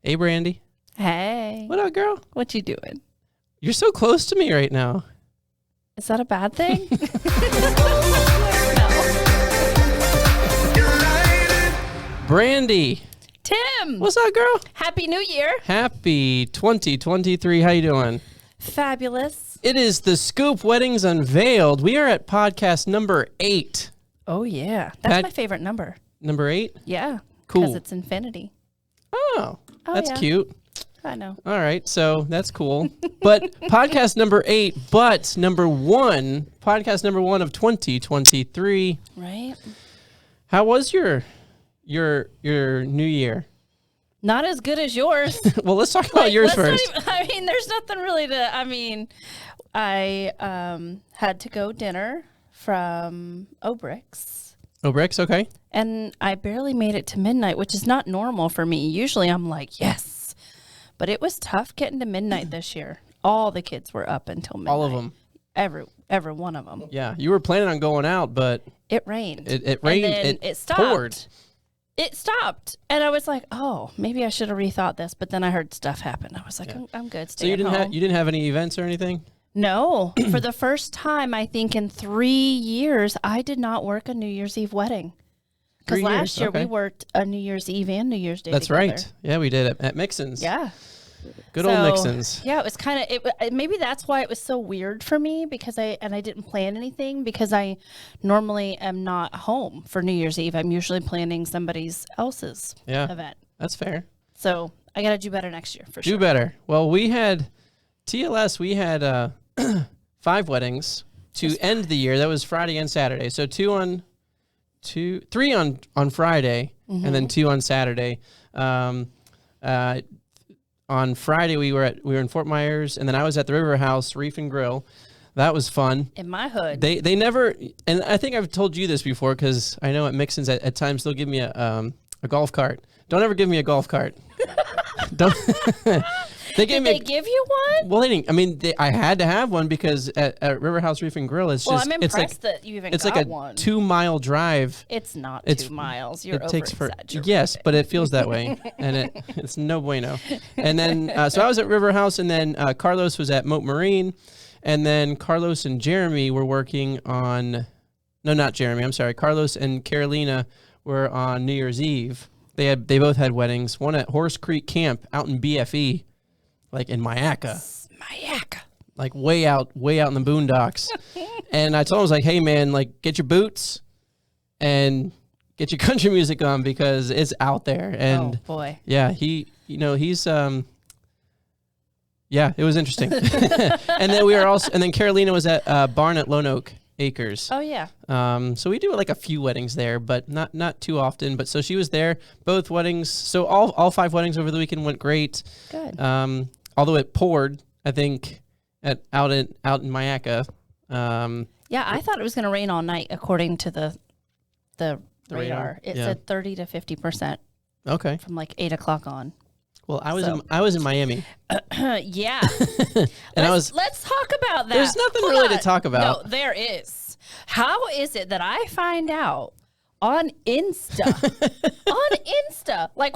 Hey, Brandy. Hey. What up, girl? What you doing? You're so close to me right now. Is that a bad thing? Brandy. Tim. What's up, girl? Happy New Year. Happy 2023. How you doing? Fabulous. It is the Scoop Weddings Unveiled. We are at podcast number 8. Oh, yeah. That's my favorite number. Number 8? Yeah. Cool. Because it's infinity. Oh, that's yeah. cute. I know. All right, so that's cool. But podcast number 8, but number 1, podcast number 1 of 2023. Right. How was your New Year? Not as good as yours. Well, let's talk about yours first. There's nothing really to, I had to go dinner from Obrix. Obrix, okay. And I barely made it to midnight, which is not normal for me. Usually I'm like, yes. But it was tough getting to midnight this year. All the kids were up until midnight. All of them. Every one of them. Yeah, you were planning on going out, but it rained. It rained. And then it stopped. Poured. It stopped, and I was like, "Oh, maybe I should have rethought this." But then I heard stuff happen. I was like, Yeah. "I'm good." So you didn't have any events or anything? No, for the first time I think in 3 years, I did not work a New Year's Eve wedding. Because last year we worked a New Year's Eve and New Year's Day. That's together. right. Yeah, we did at Mixon's. Yeah. Good old Nixon's. Yeah, it was kind of maybe that's why it was so weird for me because I didn't plan anything because I normally am not home for New Year's Eve. I'm usually planning somebody else's event. That's fair. So I got to do better next year for sure. Do better. Well, we had TLS. We had 5 weddings to end the year. That was Friday and Saturday. So 3 on Friday, and then 2 on Saturday. On Friday, we were in Fort Myers, and then I was at the River House Reef and Grill. That was fun. In my hood. They never, and I think I've told you this before because I know at Mixon's at times they'll give me a golf cart. Don't ever give me a golf cart. Don't. Did they give you one? Well, they didn't. I mean, I had to have one because at River House Reef and Grill, I'm impressed that you even got one. It's like a 2-mile drive. It's not 2 miles. You're over-exaggerating. Yes, but it feels that way, and it's no bueno. And then, so I was at River House, and then Carlos was at Moat Marine, and then Carlos and Jeremy were working on. No, not Jeremy. I'm sorry. Carlos and Carolina were on New Year's Eve. They both had weddings. One at Horse Creek Camp out in BFE. Like in Mayaca. Like way out in the boondocks. And I told him, I was like, hey man, like get your boots and get your country music on because it's out there. And oh boy. Yeah, he's it was interesting. And then Carolina was at Barn at Lone Oak Acres. Oh yeah. So we do like a few weddings there, but not too often. But so she was there, both weddings. So all 5 weddings over the weekend went great. Good. Although it poured, I think out in Mayaca. Yeah, I thought it was going to rain all night according to the radar. It said 30 to 50%. Okay. From like 8 o'clock on. Well, I was in Miami. Yeah. And let's talk about that. There's nothing really to talk about. No, there is. How is it that I find out on Insta? Like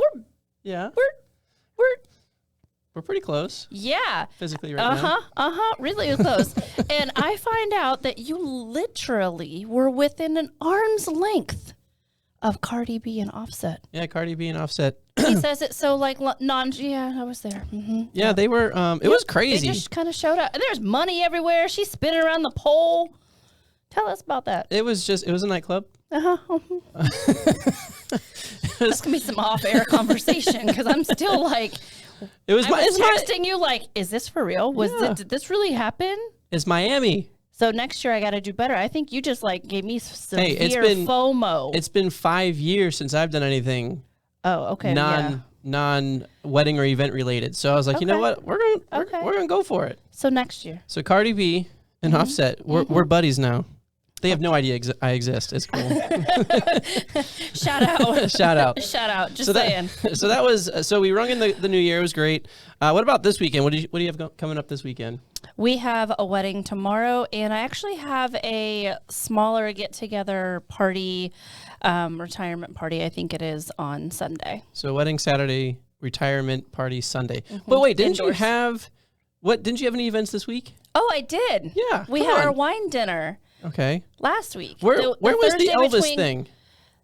we're pretty close. Yeah. Physically right now. Really close. And I find out that you literally were within an arm's length of Cardi B and Offset. Yeah, Cardi B and Offset. He says it so like I was there. Mm-hmm. Yeah, they were, it was crazy. They just kind of showed up. And there's money everywhere. She's spinning around the pole. Tell us about that. It was a nightclub. That's going to be some off-air conversation because I'm still like... I was texting you like, is this for real? Did this really happen? It's Miami. So next year I got to do better. I think you just like gave me severe FOMO. It's been 5 years since I've done anything. Oh, okay. Non-wedding or event related. So I was like, you know what? We're gonna go for it. So next year. So Cardi B and Offset, we're buddies now. They have no idea I exist. It's cool. Shout out. Shout out. Shout out. Just saying. So that was, so we rung in the new year. It was great. What about this weekend? What do you have coming up this weekend? We have a wedding tomorrow, and I actually have a smaller get-together party, retirement party, I think it is, on Sunday. So wedding Saturday, retirement party Sunday. But wait, didn't you have any events this week? Oh, I did. Yeah, we had our wine dinner. Okay. Last week. Where was the Elvis thing?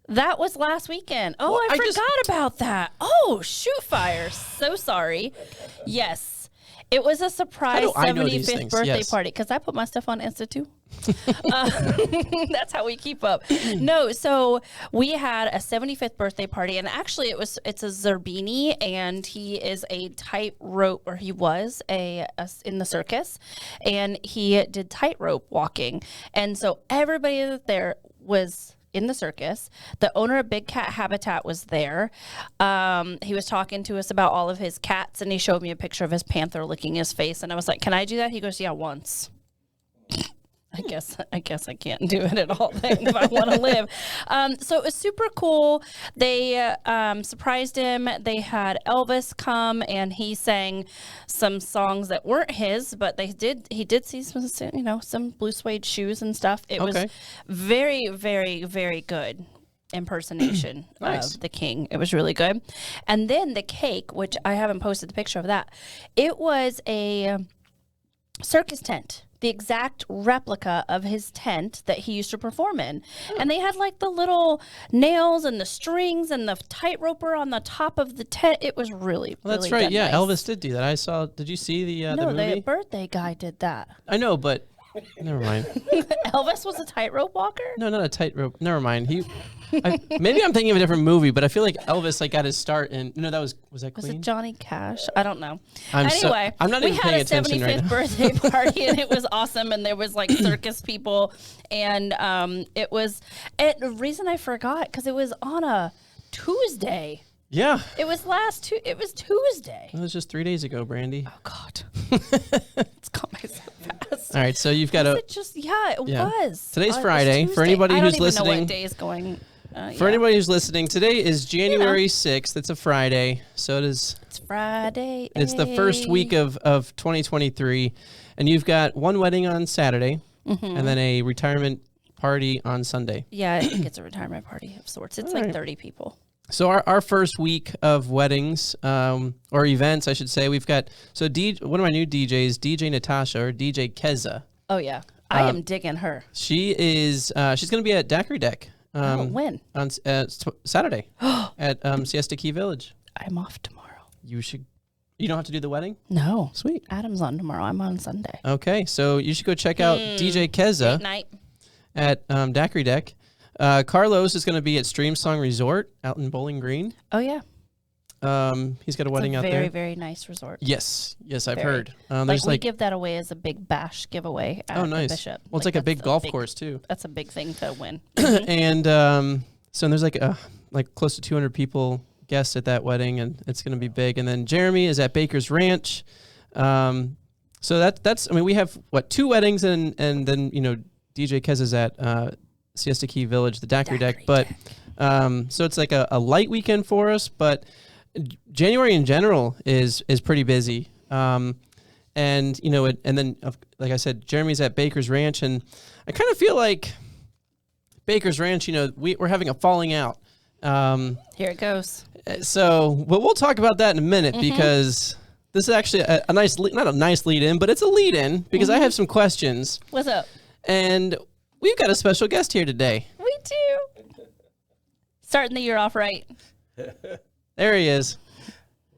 That was last weekend. Oh, I forgot about that. Oh, shoot fire. So sorry. Yes. It was a surprise 75th birthday party because I put my stuff on Insta too. That's how we keep up. No, so we had a 75th birthday party, and actually it's a Zerbini, and he is a tightrope, or he was in the circus, and he did tightrope walking, and so everybody that there was in the circus. The owner of Big Cat Habitat was there. He was talking to us about all of his cats, and he showed me a picture of his panther licking his face, and I was like, "Can I do that?" He goes, "Yeah, once." I guess I can't do it at all then if I want to live. So it was super cool. They surprised him. They had Elvis come, and he sang some songs that weren't his, but he did see some blue suede shoes and stuff. It was very, very, very good impersonation of the king. It was really good. And then the cake, which I haven't posted the picture of that, it was a circus tent. The exact replica of his tent that he used to perform in. And they had like the little nails and the strings and the tightroper on the top of the tent. It was really, that's really right. Yeah, nice. Elvis did do that. I saw. Did you see the movie? No, the birthday guy did that. I know, but never mind. Elvis was a tightrope walker? No, not a tightrope. Never mind. Maybe I'm thinking of a different movie, but I feel like Elvis got his start in. No, was that Queen? Was it Johnny Cash? I don't know. I'm not even paying attention right now. We had a 75th birthday party, and it was awesome, and there was like circus people, and the reason I forgot, because it was on a Tuesday. Yeah. It was it was Tuesday. It was just 3 days ago, Brandy. Oh, God. It's gone by so fast. All right, so you've got it was. Today's Friday. For anybody who's listening. I don't even know what day is going. For anybody who's listening, today is January 6th. It's a Friday, so it is. It's Friday. It's the first week of 2023, and you've got one wedding on Saturday, and then a retirement party on Sunday. Yeah, I think it's a retirement party of sorts. It's like 30 people. So our first week of weddings, or events, I should say, we've got, one of my new DJs, DJ Natasha, or DJ Keza. Oh, yeah. I am digging her. She's going to be at Daiquiri Deck. When? On Saturday at Siesta Key Village. I'm off tomorrow. You don't have to do the wedding? No. Sweet. Adam's on tomorrow. I'm on Sunday. Okay, so you should go check out DJ Keza night. At Daiquiri Deck. Carlos is going to be at Stream Song Resort out in Bowling Green. Oh, yeah. He's got a wedding out there. Very, very nice resort. Yes, I've heard. We give that away as a big bash giveaway at the Bishop. Well, it's like a big golf course too. That's a big thing to win. And so there's like close to 200 people guests at that wedding, and it's going to be big. And then Jeremy is at Baker's Ranch. So that's we have two weddings, and then DJ Kez is at Siesta Key Village, the Daiquiri Deck. But so it's like a light weekend for us, but January in general is pretty busy. And then like I said, Jeremy's at Baker's Ranch, and I kind of feel like Baker's Ranch, we're having a falling out. Here it goes. So, but we'll talk about that in a minute, because this is actually a nice, not a nice lead in, but it's a lead in, because I have some questions. What's up? And we've got a special guest here today. We do. Starting the year off right. There he is.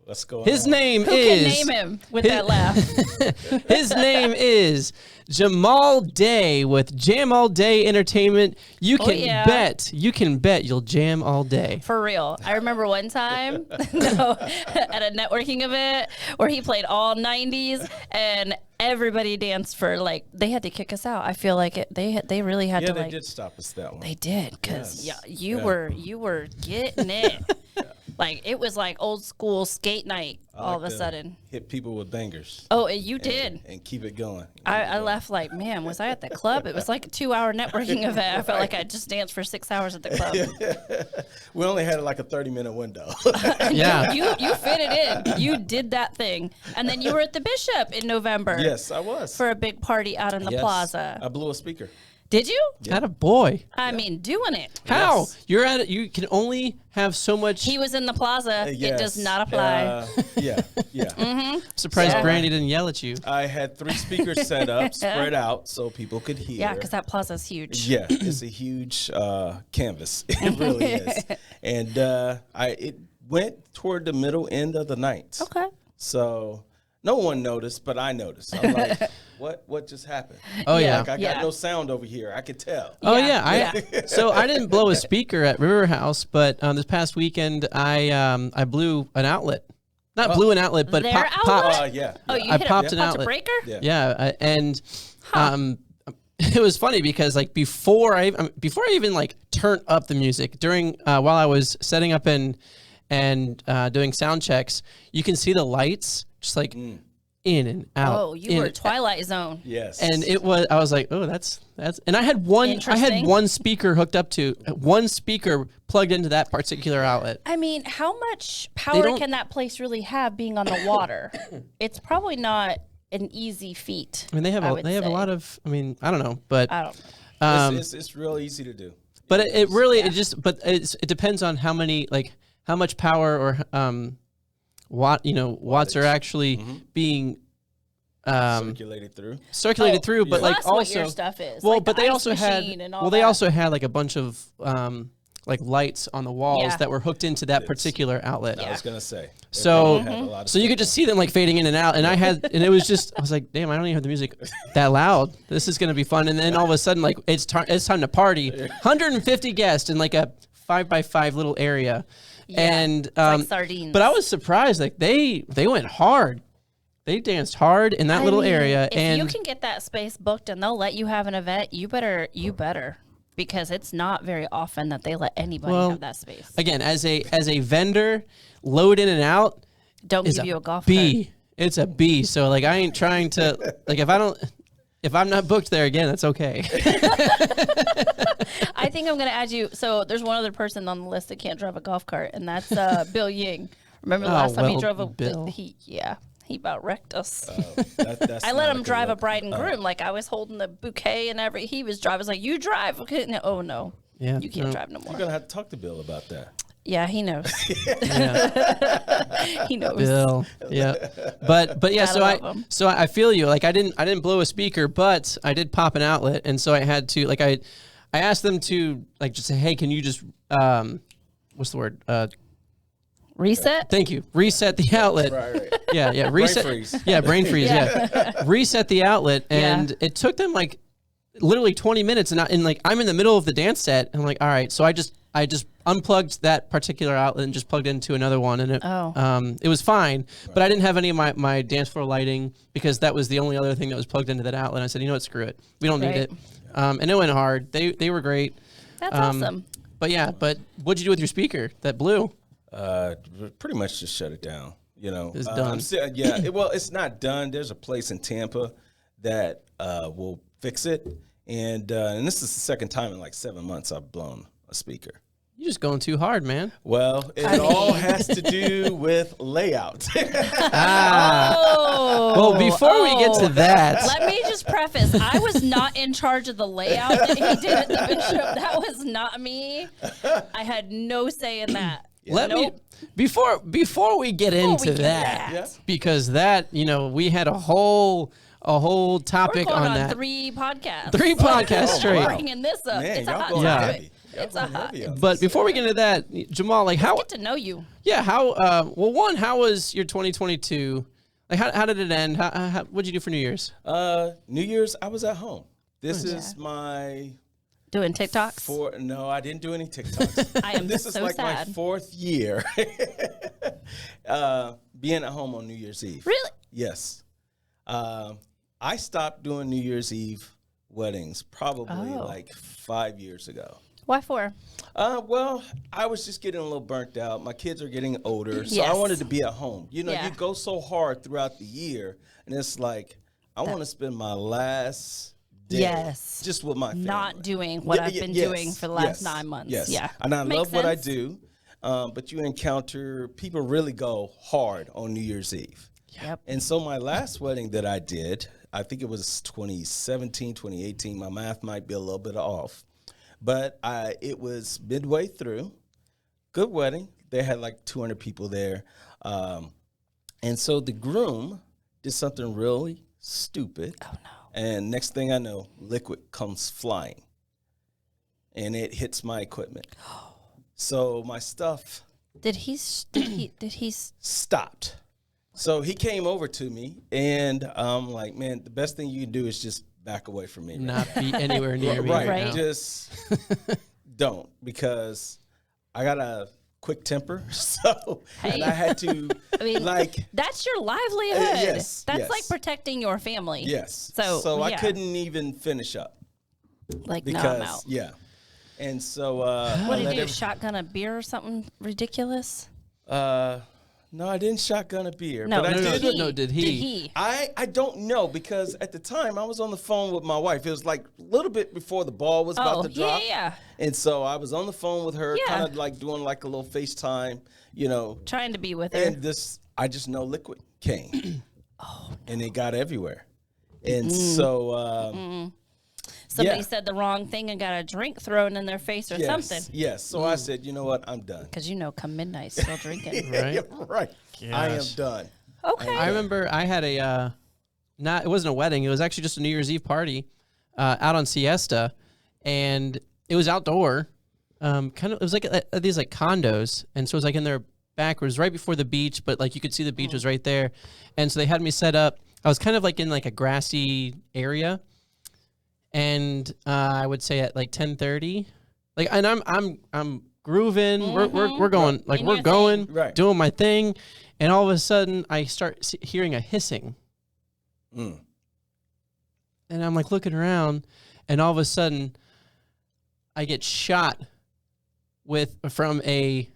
What's going His on? name Who is. can name him with that laugh? His name is Jamaal Day with Jam All Day Entertainment. You can bet you'll jam all day. For real. I remember one time at a networking event where he played all 90s, and everybody danced for they had to kick us out. I feel like they really had to they did stop us that one. They did, because you were getting it. It was like old school skate night all of a sudden. Hit people with bangers. Oh, you did. And keep it going. I left man, was I at the club? It was like a 2-hour networking event. I felt like I just danced for 6 hours at the club. We only had a 30-minute window. Yeah. You fit it in. You did that thing. And then you were at the Bishop in November. Yes, I was. For a big party out in the plaza. I blew a speaker. Did you? Had a boy. I mean, doing it. How? Yes. You're at it. You can only have so much. He was in the plaza. It Yes. does not apply. Yeah. Surprised So- Brandy didn't yell at you. I had 3 speakers set up, spread out, so people could hear. Yeah, because that plaza's huge. Yeah, it's a huge canvas. It really is. And it went toward the middle end of the night. Okay. So no one noticed, but I noticed. I'm like, what just happened? Oh yeah. Like, I got no sound over here. I could tell. Oh Yeah, yeah. So I didn't blow a speaker at River House, but this past weekend I blew an outlet. Not blew an outlet, but Their popped. outlet? Yeah. Oh, you I hit popped a an punch outlet. breaker? Yeah. Yeah, and it was funny because like before I even like turned up the music during while I was setting up and doing sound checks, you can see the lights just like in and out. Oh, you were Twilight Zone. Yes. And I was like, oh, that's, and I had Interesting. one speaker hooked up to, one speaker plugged into that particular outlet. I mean, how much power can that place really have being on the water? It's probably not an easy feat. I mean, they have a lot of, I mean, I don't know, but I don't know. It's real easy to do. but it depends on how many, like how much power or watts are actually being circulated through. but like Plus also what your stuff is. well, like but the they ice also had machine and all they that. also had like a bunch of like lights on the walls Yeah. that were hooked into that particular outlet. I was gonna say. So They had a lot of so you could just see them like fading in and out, and it was just I was like, damn, I don't even have the music that loud. This is gonna be fun, and then all of a sudden like it's time to party. 150 guests in like a 5x5 little area, and like sardines. But I was surprised, like they went hard. They danced hard in that little area, If and you can get that space booked and they'll let you have an event, you better, because it's not very often that they let anybody have that space. again, as a vendor, load in and out Don't is give you a golf B. It's a B. So like I ain't trying to like if I'm not booked there again, that's okay. I think I'm going to add you. So there's one other person on the list that can't drive a golf cart, and that's Bill Ying. Remember the last time he drove Bill. He about wrecked us. That's I let not him a drive good a bride and groom. Like I was holding the bouquet and he was driving. I was like, you drive. Okay. No, oh no. Yeah, You can't drive no more. You're gonna have to talk to Bill about that. Yeah, he knows. Yeah. He knows. Bill. Yeah. But yeah, Gotta love 'em. so I feel you. Like I didn't blow a speaker, but I did pop an outlet, and so I had to like I asked them to like just say, hey, can you just what's the word? Reset. Thank you. Reset the outlet. Right. Yeah. Reset. freeze. Yeah, brain freeze. Yeah. Reset the outlet, and it took them like literally 20 minutes, and I'm in the middle of the dance set, and I'm like, all right, so I just unplugged that particular outlet and just plugged into another one, and it was fine, but I didn't have any of my dance floor lighting because that was the only other thing that was plugged into that outlet. I said, you know what, screw it, we don't need Right. it, and it went hard. They were great. That's awesome. But what'd you do with your speaker that blew? Pretty much just shut it down. You know, It's done. Well, it's not done. There's a place in Tampa that will fix it, and this is the second time in like 7 months I've blown a speaker. You're just going too hard, man. Well, it all has to do with layout. Well, before we get to that, Let me just preface, I was not in charge of the layout that he did at the Bishop. That was not me. I had no say in that. let me before we get into get that, that. because that we had a whole topic We're going on that. 3 podcasts. 3 podcasts Oh, straight. wow. Bringing this up. Man, It's a y'all hot going Yeah. topic. heavy. Y'all It's a going hot. heavy on But this. before we get into that, Jamaal, like how? Get to know you. Yeah, how? Well, one, how was your 2022? Like, how did it end? What'd you do for New Year's? New Year's, I was at home. This is my Doing TikToks. No, I didn't do any TikToks. I am This is so like sad. my 4th year being at home on New Year's Eve. Really? Yes. I stopped doing New Year's Eve weddings probably like 5 years ago. Why 4? Well, I was just getting a little burnt out. My kids are getting older, so I Yes. wanted to be at home. You know, Yeah. you go so hard throughout the year, and it's like, I want to spend my last day Yes. just with my family. Not doing what I've been doing for the last 9 months. Yes. Yeah. And I Makes love what I sense. do, but you encounter people really go hard on New Year's Eve. Yep. And so my last wedding that I did, I think it was 2017, 2018. My math might be a little bit off. But it was midway through. Good wedding. They had like 200 people there. And so the groom did something really stupid. Oh, no. And next thing I know, liquid comes flying. And it hits my equipment. So my stuff Did he stopped. So he came over to me, and I'm like, man, the best thing you can do is just back away from me. Not be anywhere near me. Right. now. Just don't, because I got a quick temper. So, and I had to, I mean, that's your livelihood. Yes, That's yes. like protecting your family. yes. So I yeah. couldn't even finish up. Like, Because, no, I'm out. yeah. And so, What did you do? Shotgun a beer or something ridiculous? no, I didn't shotgun a beer. No, but I did. Did he? I don't know, because at the time I was on the phone with my wife. It was like a little bit before the ball was about to drop. Yeah. And so I was on the phone with her, Yeah. kind of like doing like a little FaceTime, you know. Trying to be with her. And I just know liquid came. And it got everywhere. And so, Somebody yeah. said the wrong thing and got a drink thrown in their face or something. Yes. So I said, you know what? I'm done. Because come midnight, still drinking. Right? Yeah, right. I am Gosh. done. Okay. I remember I had it wasn't a wedding. It was actually just a New Year's Eve party out on Siesta, and it was outdoor. It was like these like condos, and so it was like in their back. It was right before the beach, but like you could see the beach was right there, and so they had me set up. I was kind of like in like a grassy area, and I would say at like 10:30, like, and I'm grooving. We're going like In we're your going, thing. Right. doing my thing, and all of a sudden I start hearing a hissing. Mm. And I'm like looking around, and all of a sudden, I get shot from a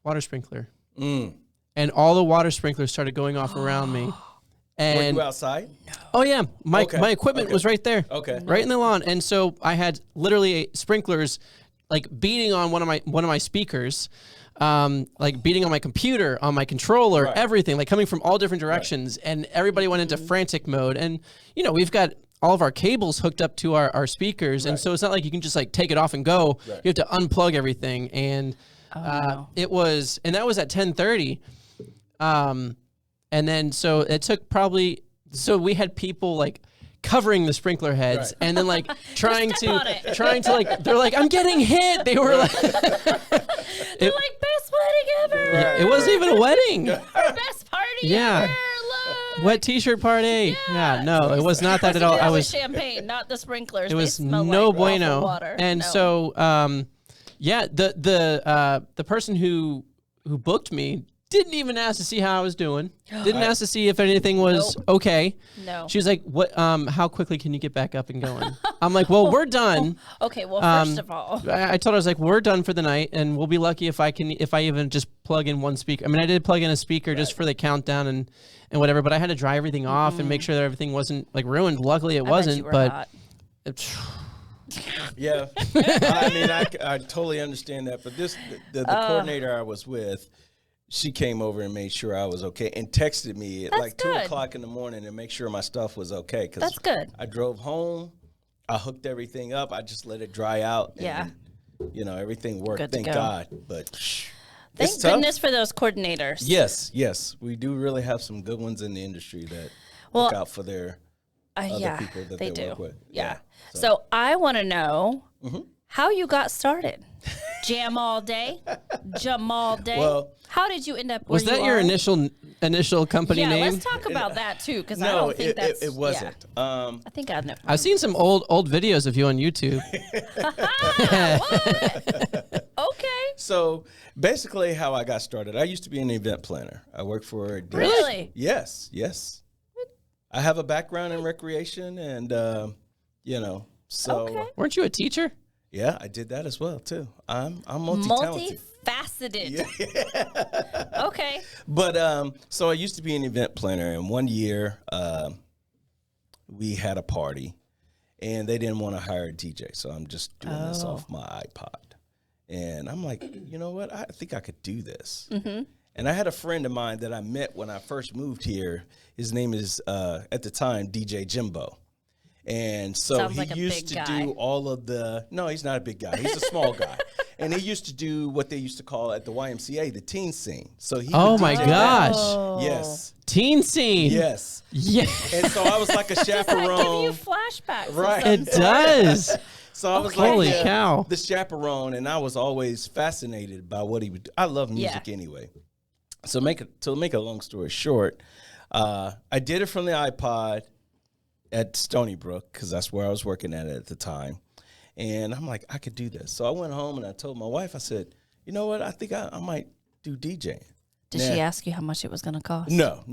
water sprinkler, Mm. and all the water sprinklers started going off around me. Were And you outside? oh yeah, my Okay. equipment Okay. was right there, Okay. right in the lawn, and so I had literally sprinklers like beating on one of my speakers. Like beating on my computer, on my controller, Right. everything, like coming from all different directions, and everybody went into frantic mode. And we've got all of our cables hooked up to our speakers, and so it's not like you can just like take it off and go. Right. You have to unplug everything, and no. that was at 10:30, and then so it took probably we had people like covering the sprinkler heads, Right. and then like trying on it. to like, they're like, I'm getting hit. They were like, They're like, best wedding ever. it wasn't even a wedding. Our best party Yeah. ever. Look. Wet t-shirt party. Yeah, no, it was not that at all. That I was was champagne, not the sprinklers. it They was smell no like awful bueno. water. And No. so yeah, the person who booked me didn't even ask to see how I was doing. Didn't ask to see if anything was okay. No. She was like, "What how quickly can you get back up and going?" I'm like, "Well, we're done." Okay, well, first of all, I told her, I was like, "We're done for the night, and we'll be lucky if I even just plug in one speaker." I mean, I did plug in a speaker just for the countdown and whatever, but I had to dry everything off and make sure that everything wasn't like ruined. Luckily, it I bet wasn't. you were But hot. Yeah. I mean, I totally understand that. But the coordinator I was with, she came over and made sure I was okay and texted me at That's like good. 2:00 in the morning to make sure my stuff was okay. 'Cause That's good. I drove home. I hooked everything up. I just let it dry out. Yeah. And, everything worked. Good to Thank go. God. But Thank it's tough. goodness for those coordinators. Yes. We do really have some good ones in the industry that look out for their other yeah, people that they they do. work with. Yeah. So I want to know Mm-hmm. how you got started. Jamal Day. Well, how did you end up where was that you your are? initial company Yeah, name? let's talk about that too, because I no, don't think that's it wasn't. I think I know. I've seen some old videos of you on YouTube. Okay. So basically, how I got started, I used to be an event planner. I worked for a Really? Yes. I have a background in recreation, and so Okay. Weren't you a teacher? yeah, I did that as well too. I'm multi-talented. Multifaceted. Okay. But so I used to be an event planner, and one year we had a party, and they didn't want to hire a DJ, so I'm just doing this off my iPod. And I'm like, you know what? I think I could do this. And I had a friend of mine that I met when I first moved here. His name is, at the time, DJ Jimbo. And so Sounds he like a used big to guy. do all of the, no, he's not a big guy. He's a small guy. And he used to do what they used to call at the YMCA, the teen scene. So he Oh would my DJ gosh. that. Yes. Teen scene. Yes. Yeah. And so I was like a Does that give you chaperone. flashbacks? of Right. some It sort? does. So I was Holy like cow. the chaperone, and I was always fascinated by what he would do. I love music anyway. So to make a long story short, I did it from the iPod at Stony Brook because that's where I was working at the time. And I'm like, I could do this. So I went home and I told my wife, I said, you know what? I think I might do DJing. Did she ask you how much it was going to cost? No.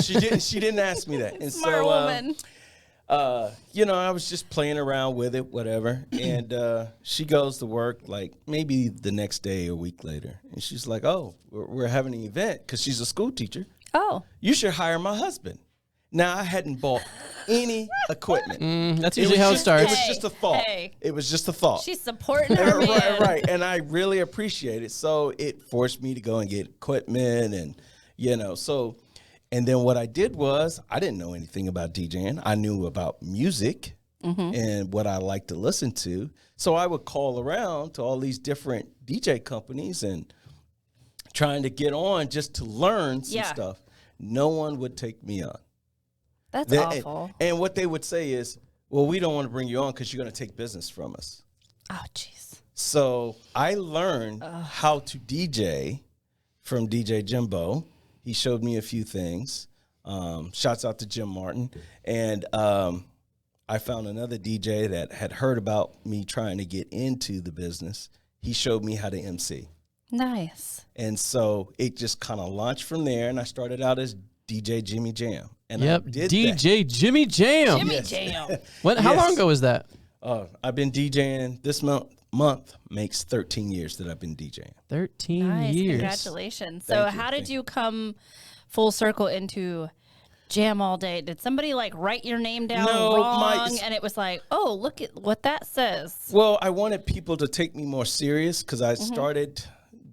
She didn't. She didn't ask me that. And Smart so, woman. I was just playing around with it, whatever. And she goes to work like maybe the next day or a week later. And she's like, oh, we're having an event because she's a school teacher. Oh. You should hire my husband. Now, I hadn't bought any equipment. That's usually how it starts. It was just a thought. Hey. It was just a thought. She's supporting her man. Right. And I really appreciate it. So it forced me to go and get equipment and, so. And then what I did was I didn't know anything about DJing. I knew about music and what I like to listen to. So I would call around to all these different DJ companies and trying to get on just to learn some stuff. No one would take me on. That's awful. And what they would say is, well, we don't want to bring you on because you're going to take business from us. Oh, jeez. So I learned how to DJ from DJ Jimbo. He showed me a few things. Shouts out to Jim Martin. And I found another DJ that had heard about me trying to get into the business. He showed me how to MC. Nice. And so it just kind of launched from there. And I started out as DJ Jimmy Jam. And Yep, I did DJ Jimmy Jam. Jimmy Jam. How long ago was that? I've been DJing this month makes 13 years that I've been DJing. 13 Nice. years. Congratulations. So Thank you. how did you come full circle into Jam All Day? Did somebody like write your name down wrong and it was like, oh, look at what that says? Well, I wanted people to take me more serious because I started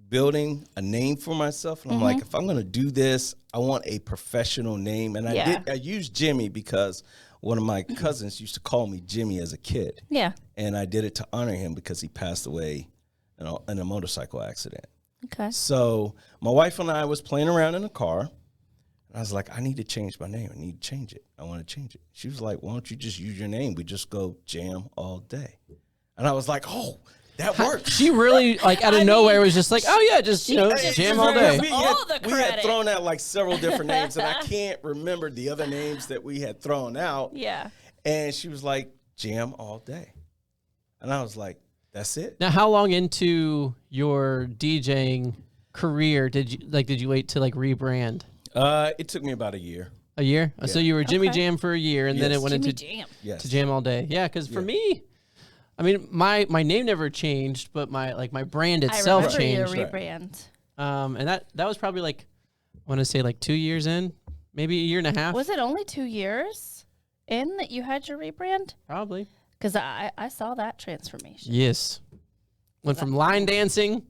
building a name for myself. And I'm like, if I'm going to do this, I want a professional name. And I used Jimmy because one of my cousins used to call me Jimmy as a kid. Yeah. And I did it to honor him because he passed away in a motorcycle accident. Okay. So my wife and I was playing around in the car. And I was like, I need to change my name. I need to change it. I want to change it. She was like, why don't you just use your name? We just go Jam All Day. And I was like, oh, that works. She really, like, out of nowhere was just like, oh, yeah, just, jam all day. We had thrown out like several different names, and I can't remember the other names that we had thrown out. Yeah. And she was like, Jam All Day. And I was like, that's it. Now, how long into your DJing career did you wait to like rebrand? It took me about a year. A year? So you were Jimmy Jam for a year, and then it went Jimmy into Jam. Yes. to Jam All Day. Yeah, because for me, I mean, my name never changed, but my brand itself I remember changed. your rebrand. And that was probably like, I want to say like 2 years in, maybe a year and a half. Was it only 2 years in that you had your rebrand? Probably. Because I saw that transformation. Yes. Went from line dancing.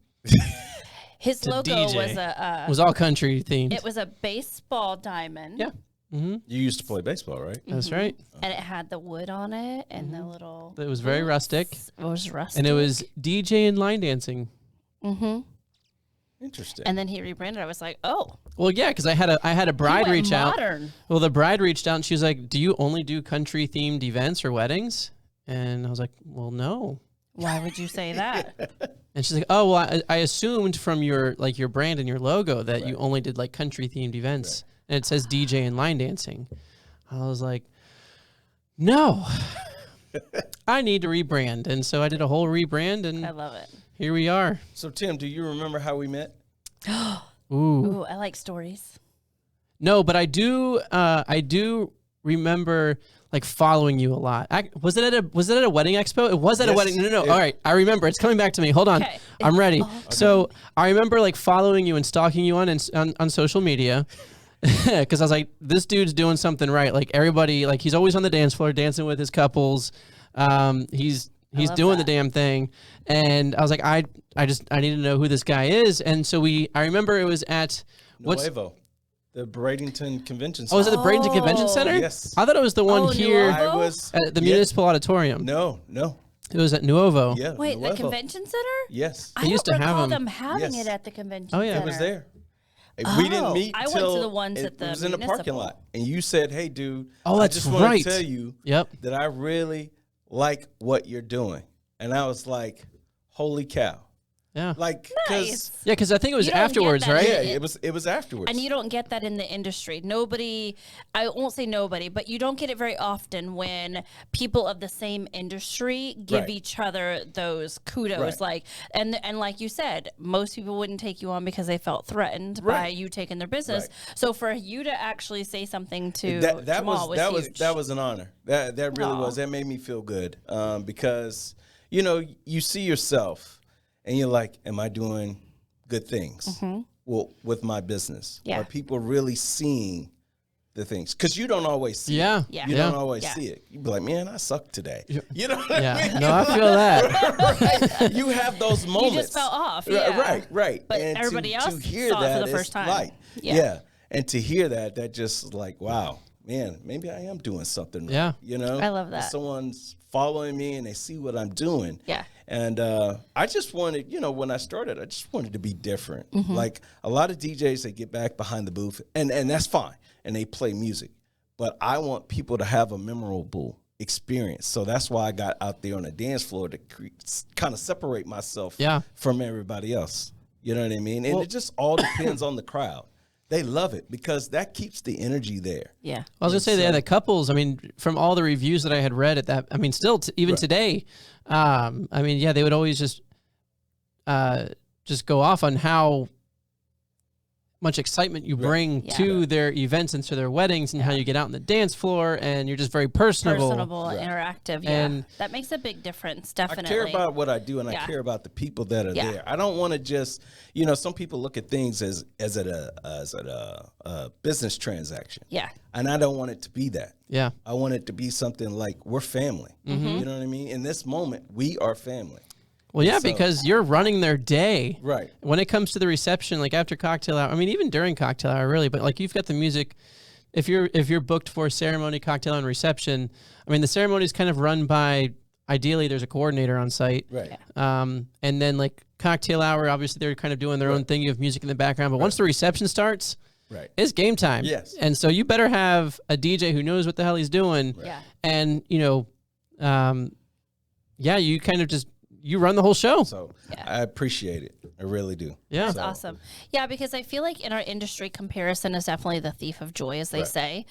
His to logo DJ. was Was all country themed. it was a baseball diamond. Yeah. Mm-hmm. You used to play baseball, right? That's right. And it had the wood on it and the little. It was very rustic. It was rustic. And it was DJ and line dancing. Mm-hmm. Interesting. And then he rebranded. I was like, oh. Well, yeah, because I had a bride went reach out. modern. Well, the bride reached out and she was like, "Do you only do country themed events or weddings?" And I was like, "Well, no." Why would you say that? And she's like, "Oh, well, I assumed from your brand and your logo that you only did like country themed events." And it says DJ and line dancing. I was like, "No, I need to rebrand." And so I did a whole rebrand, and I love it. here we are. So, Tim, do you remember how we met? Ooh. Ooh, I like stories. No, but I do remember like following you a lot. Was it at a wedding expo? It was at a Yes. wedding. No. All right, I remember. It's coming back to me. Hold on, Okay. I'm ready. So I remember like following you and stalking you on social media because I was like, this dude's doing something right. Like everybody, like he's always on the dance floor dancing with his couples. He's love doing the that. damn thing. And I was like, I need to know who this guy is. And so I remember it was at Nuevo, the Bradenton Convention Center. Oh, is it the Bradenton Convention Center? Yes. I thought it was the one here Nuevo? at the Yeah. Municipal Auditorium. No. It was at Nuevo. Yeah. Wait, the Nuevo. convention center? Yes. I used don't to have recall them. them having Yes. it at the convention Oh, yeah. center. It was there. Oh, We didn't meet I went to till the ones it at the was in the parking municipal. lot, and you said, "Hey, dude, Oh, I that's just want right. to tell you Yep. that I really like what you're doing." And I was like, "Holy cow!" Yeah. Like, Nice. Yeah, because I think it was You don't get afterwards, that right? yeah, in- it was afterwards. And you don't get that in the industry. Nobody, I won't say nobody, but you don't get it very often when people of the same industry give Right. each other those kudos. Right. Like, and like you said, most people wouldn't take you on because they felt threatened by Right. you taking their business. Right. So for you to actually say something to that Jamaal was huge. was an honor. That really Aw. was. That made me feel good because you see yourself and you're like, "Am I doing good things?" Well, with my business, Yeah. are people really seeing the things? Because you don't always see. Yeah. It. Yeah. You Yeah. don't always Yeah. see it. You be like, "Man, I suck today." You know what I Yeah. mean? No, I feel that. Right? You have those moments. you just fell off. Right, Yeah. right. But And everybody else to hear saw it for that the is first time. light. Yeah. Yeah. And to hear that just like, wow, man, maybe I am doing something right. Yeah. I love that. If someone's following me and they see what I'm doing. Yeah. And I just wanted, when I started, I just wanted to be different. Mm-hmm. Like a lot of DJs, they get back behind the booth, and that's fine, and they play music. But I want people to have a memorable experience. So that's why I got out there on the dance floor to kind of separate myself Yeah. from everybody else. You know what I mean? And it just all depends on the crowd. They love it because that keeps the energy there. Yeah. I was gonna say the couples. I mean, from all the reviews that I had read at that, I mean, still even today, I mean, yeah, they would always just go off on how much excitement you bring Yeah. to their events and to their weddings, and how you get out on the dance floor, and you're just very personable. Interactive. Yeah. And- that makes a big difference. I Definitely. care about what I do, and Yeah. I care about the people that are Yeah. there. I don't want to just, some people look at things as a business transaction, Yeah. and I don't want it to be that. Yeah, I want it to be something like we're family. Mm-hmm. You know what I mean? In this moment, we are family. well, yeah, So- because you're running their day. Right. When it comes to the reception, like after cocktail hour, I mean, even during cocktail hour, really, but like you've got the music. If you're booked for ceremony, cocktail, and reception, I mean, the ceremony is kind of run by. Ideally, there's a coordinator on site. Right. And then like cocktail hour, obviously they're kind of doing their own thing. You have music in the background, but once the reception starts, Right. it's game time. Yes. And so you better have a DJ who knows what the hell he's doing. Yeah. And you kind of just you run the whole show. So I appreciate it. I really do. Yeah. That's awesome. Yeah, because I feel like in our industry, comparison is definitely the thief of joy, as they say.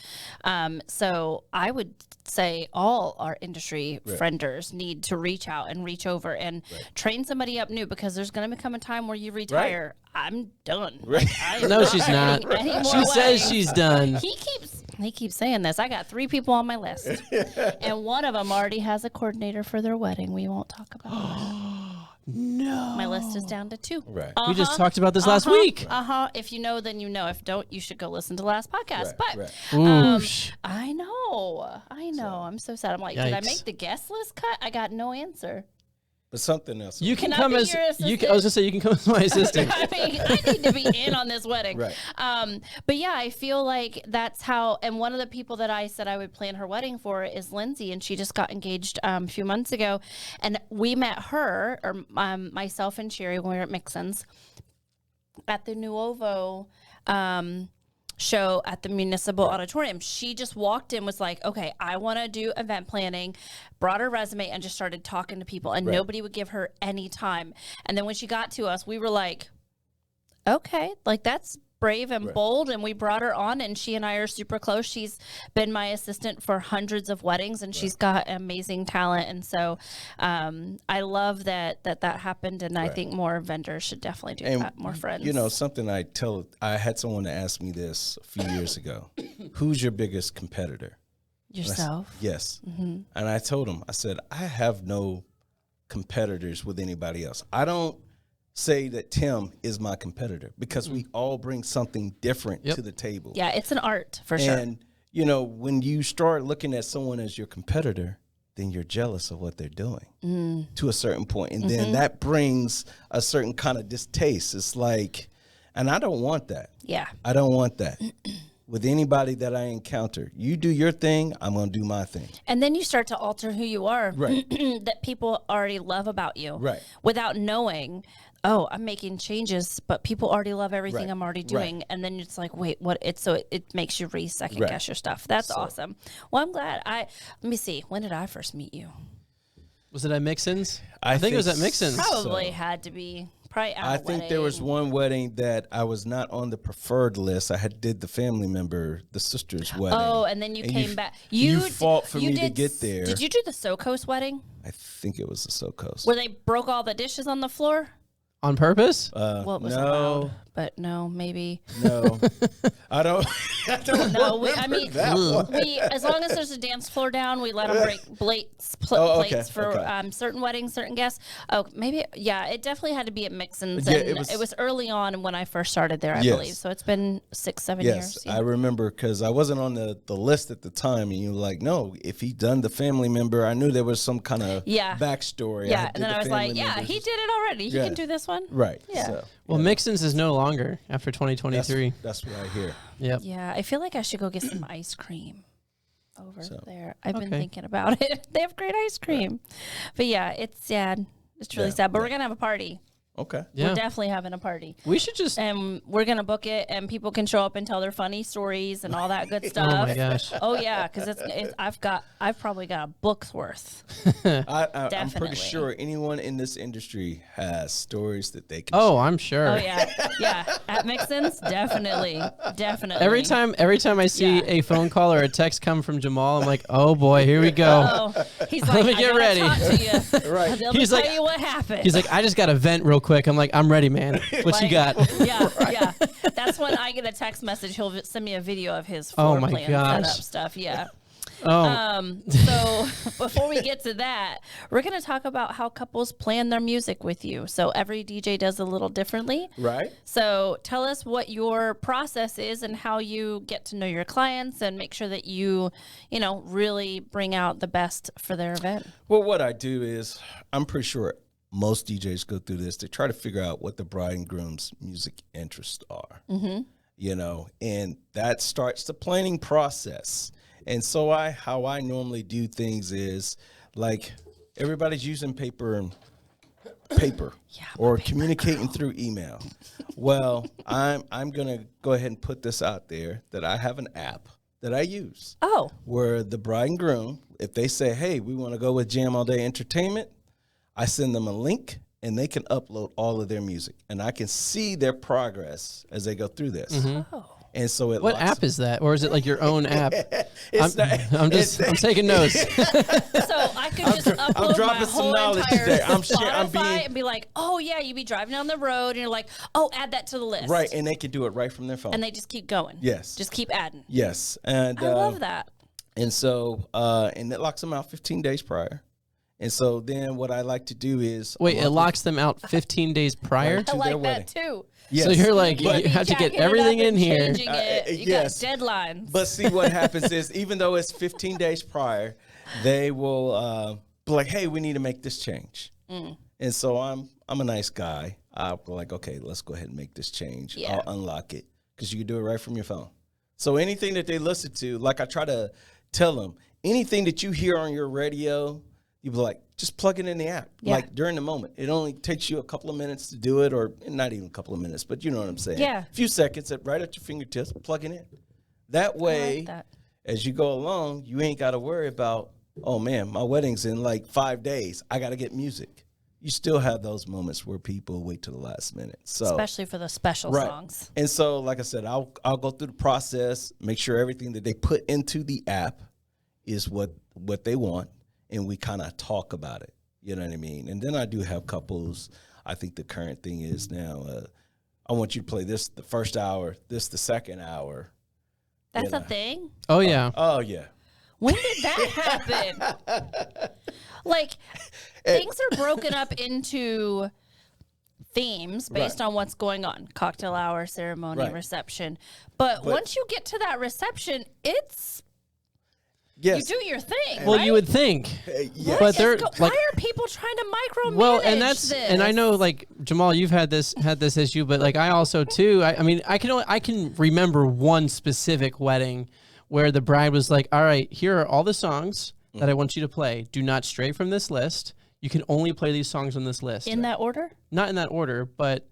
So I would say all our industry frienders need to reach out and reach over and train somebody up new, because there's going to become a time where you retire. I'm done. Right. No, she's not. She says she's done. He keeps saying this. I got 3 people on my list, and one of them already has a coordinator for their wedding. We won't talk about that. No. My list is down to 2. Right. We just talked about this last week. If you know, then you know. If don't, you should go listen to the last podcast. Right, But Oosh. I know. I'm so sad. I'm like, did I Yikes. make the guest list cut? I got no answer. But something else. You can Can I come be as your I assistant? was gonna say you can come as my assistant. I mean, I need to be in on this wedding. Right. But yeah, I feel like that's how. And one of the people that I said I would plan her wedding for is Lindsay, and she just got engaged a few months ago, and we met her, or myself and Sherry, when we were at Mixon's at the Nuevo show at the Municipal Auditorium. She just walked in, was like, okay, I want to do event planning, brought her resume, and just started talking to people, and nobody would give her any time. And then when she got to us, we were like, okay, like that's brave and bold, and we brought her on, and she and I are super close. She's been my assistant for hundreds of weddings, and she's got amazing talent. And so I love that happened, and I think more vendors should definitely do that, more friends. Something I had someone ask me this a few years ago. Who's your biggest competitor? Yourself. Yes. And I told him, I said, I have no competitors with anybody else. I don't say that Tim is my competitor, because we all bring something different to the table. Yeah, it's an art for sure. And, when you start looking at someone as your competitor, then you're jealous of what they're doing to a certain point. And then that brings a certain kind of distaste. It's like, and I don't want that. Yeah. I don't want that. With anybody that I encounter, you do your thing, I'm going to do my thing. And then you start to alter who you are, Right. that people already love about you, Right. without knowing, oh, I'm making changes, but people already love everything Right. I'm already doing. Right. And then it's like, wait, what? It makes you second Right. guess your stuff. That's awesome. Well, I'm glad. Let me see. When did I first meet you? Was it at Mixon's? I think it was think at Mixon's. Probably So- had to be. Probably at I a think there was wedding. one wedding that I was not on the preferred list. I had did the family member, the sister's wedding. Oh, and then you And came back. You fought for me to did get there. Did you do the SoCoast wedding I think it was the SoCoast. where they broke all the dishes on the floor? On purpose? Well, it was no, allowed, but no, maybe. no, I don't. I don't No, remember that one. we as long as there's a dance floor down, we let them break plates Oh, okay, for okay. certain weddings, certain guests. Oh, maybe yeah. It definitely had to be at Mixon's. Yeah, and it was early on when I first started there, I Yes. believe. So it's been 6-7 Yes, years. I remember because I wasn't on the list at the time, and you were like, no, if he done the family member, I knew there was some kind of Yeah. backstory. Yeah, did and then the I was like, family yeah, members. he did it already. He Yeah. can do this one. Right. Yeah. So, Well, yeah, Mixon's is no longer after that's, 2023. that's what I hear. Yep. Yeah, I feel like I should go get some ice cream over So, there. I've been okay. thinking about it. They have great ice cream. But yeah, it's sad. It's really Yeah, sad. But yeah. we're going to have a party. Okay. Yeah. We're definitely having a party. We should just. And we're going to book it, and people can show up and tell their funny stories and all that good Oh stuff. my gosh. Oh, yeah, because I've probably got a book's worth. I'm Definitely. pretty sure anyone in this industry has stories that they can. Oh, I'm sure. Oh, yeah. Yeah. At Mixon's, definitely. Definitely. Every time I see Yeah. a phone call or a text come from Jamal, I'm like, oh boy, here we go. Oh, he's like, me I get gotta ready." talk to you. Right. They'll He's tell like- you what happened. He's like, I just got to vent real quick. I'm like, I'm ready, man. What you Like, got? Yeah, yeah. That's when I get a text message. He'll send me a video of his Oh floor my plan gosh. setup stuff. Yeah. Oh, So before we get to that, we're going to talk about how couples plan their music with you. So every DJ does a little differently. Right. So tell us what your process is and how you get to know your clients and make sure that you really bring out the best for their event. Well, what I do is, I'm pretty sure most DJs go through this. They try to figure out what the bride and groom's music interests are. And that starts the planning process. And so how I normally do things is, like, everybody's using paper or communicating through email. Well, I'm gonna go ahead and put this out there that I have an app that I use Oh, where the bride and groom, if they say, hey, we want to go with Jam All Day Entertainment, I send them a link and they can upload all of their music, and I can see their progress as they go through this. And so it what locks- app is that? Or is it like your own app? It's not- I'm taking notes. so I could just upload dropping my some whole knowledge entire today. I'm Spotify being- and be like, oh yeah, you be driving down the road and you're like, oh, add that to the list. right, and they can do it right from their phone. And they just keep going. Yes. Just keep adding. Yes, and I love that. And so, and it locks them out 15 days prior. And so then what I like to do is Wait, it locks them out 15 days prior? I to their like wedding. that too. Yes. So you're like, can't you have to be get jacking it everything up in and here. changing it. You yes. got deadlines. But see, what happens is, even though it's 15 days prior, they will be like, hey, we need to make this change. And so I'm a nice guy. I'll be like, okay, let's go ahead and make this change. Yeah. I'll unlock it because you can do it right from your phone. So anything that they listen to, like I try to tell them, anything that you hear on your radio, you be like, just plug it in the app. Yeah. Like during the moment. It only takes you a couple of minutes to do it, or not even a couple of minutes, but you know what I'm saying. Yeah. A few seconds right at your fingertips, plug it in. That way, that. as you go along, you ain't got to worry about, oh man, my wedding's in like 5 days. I got to get music. You still have those moments where people wait to the last minute. So Especially for the special right. songs. And so, like I said, I'll go through the process, make sure everything that they put into the app is what they want, and we kind of talk about it. You know what I mean? And then I do have couples. I think the current thing is now, I want you to play this the first hour, this the second hour. That's you a know. thing? Oh, yeah. Oh yeah. When did that happen? Like, things are broken up into themes based Right. on what's going on. Cocktail hour, ceremony, Right. reception. But once you get to that reception, it's Yes. You do your thing. Well, right? you would think, Yes. but they're why are people trying to micromanage well, and this? and I know like Jamaal, you've had this issue, but like I also too. I mean, I can remember one specific wedding where the bride was like, "All right, here are all the songs that I want you to play. Do not stray from this list. You can only play these songs on this list." in that order, Not in that order, but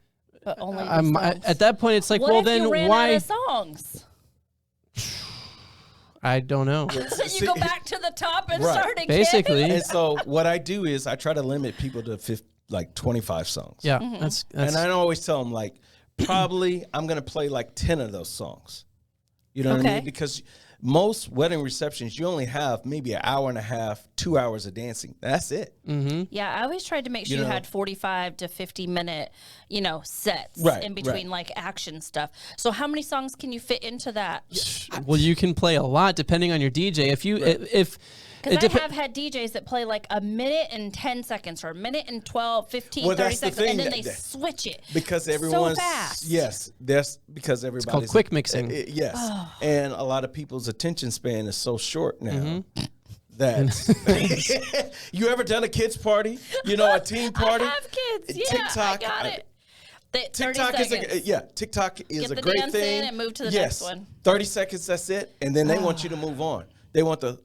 only at that point, it's like, what well, if then you ran why? out of songs? I don't know. You go back to the top and Right. start again. Basically, And so what I do is I try to limit people to 25 songs. yeah, Mm-hmm. that's And I always tell them, like, probably I'm going to play like 10 of those songs. You know what I Okay. mean? Because most wedding receptions, you only have maybe an hour and a half, 2 hours of dancing. That's it. Yeah, I always tried to make sure you know? had 45 to 50-minute, sets Right, in between right. like action stuff. So how many songs can you fit into that? well, you can play a lot depending on your DJ. If you if Because I have had DJs that play like a minute and 10 seconds or a minute and 12, 15, Well, 30 that's the seconds, thing and then that- they switch it. Because everyone's so fast. yes, that's because everybody's called quick mixing. Yes, Oh. and a lot of people's attention span is so short now Mm-hmm. that you ever done a kids party? A teen party? I have kids. Yeah, TikTok, I got it. 30 TikTok is seconds. TikTok is Get a the great dance in thing. and move to the yes, next one. 30 seconds, that's it, and then they want you to move on. They want the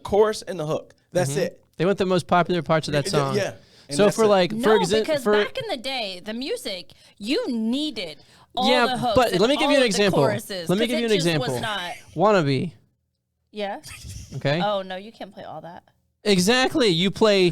chorus and the hook. That's it. they want the most popular parts of that song. Yeah. And So that's for it. like, for No, example, because back in the day, the music, you needed all yeah, the hooks but and let me give all you an of the example. choruses, Let me 'cause give you it an just example. Was not, Wannabe. yeah. Okay. Oh no, you can't play all that. Exactly. You play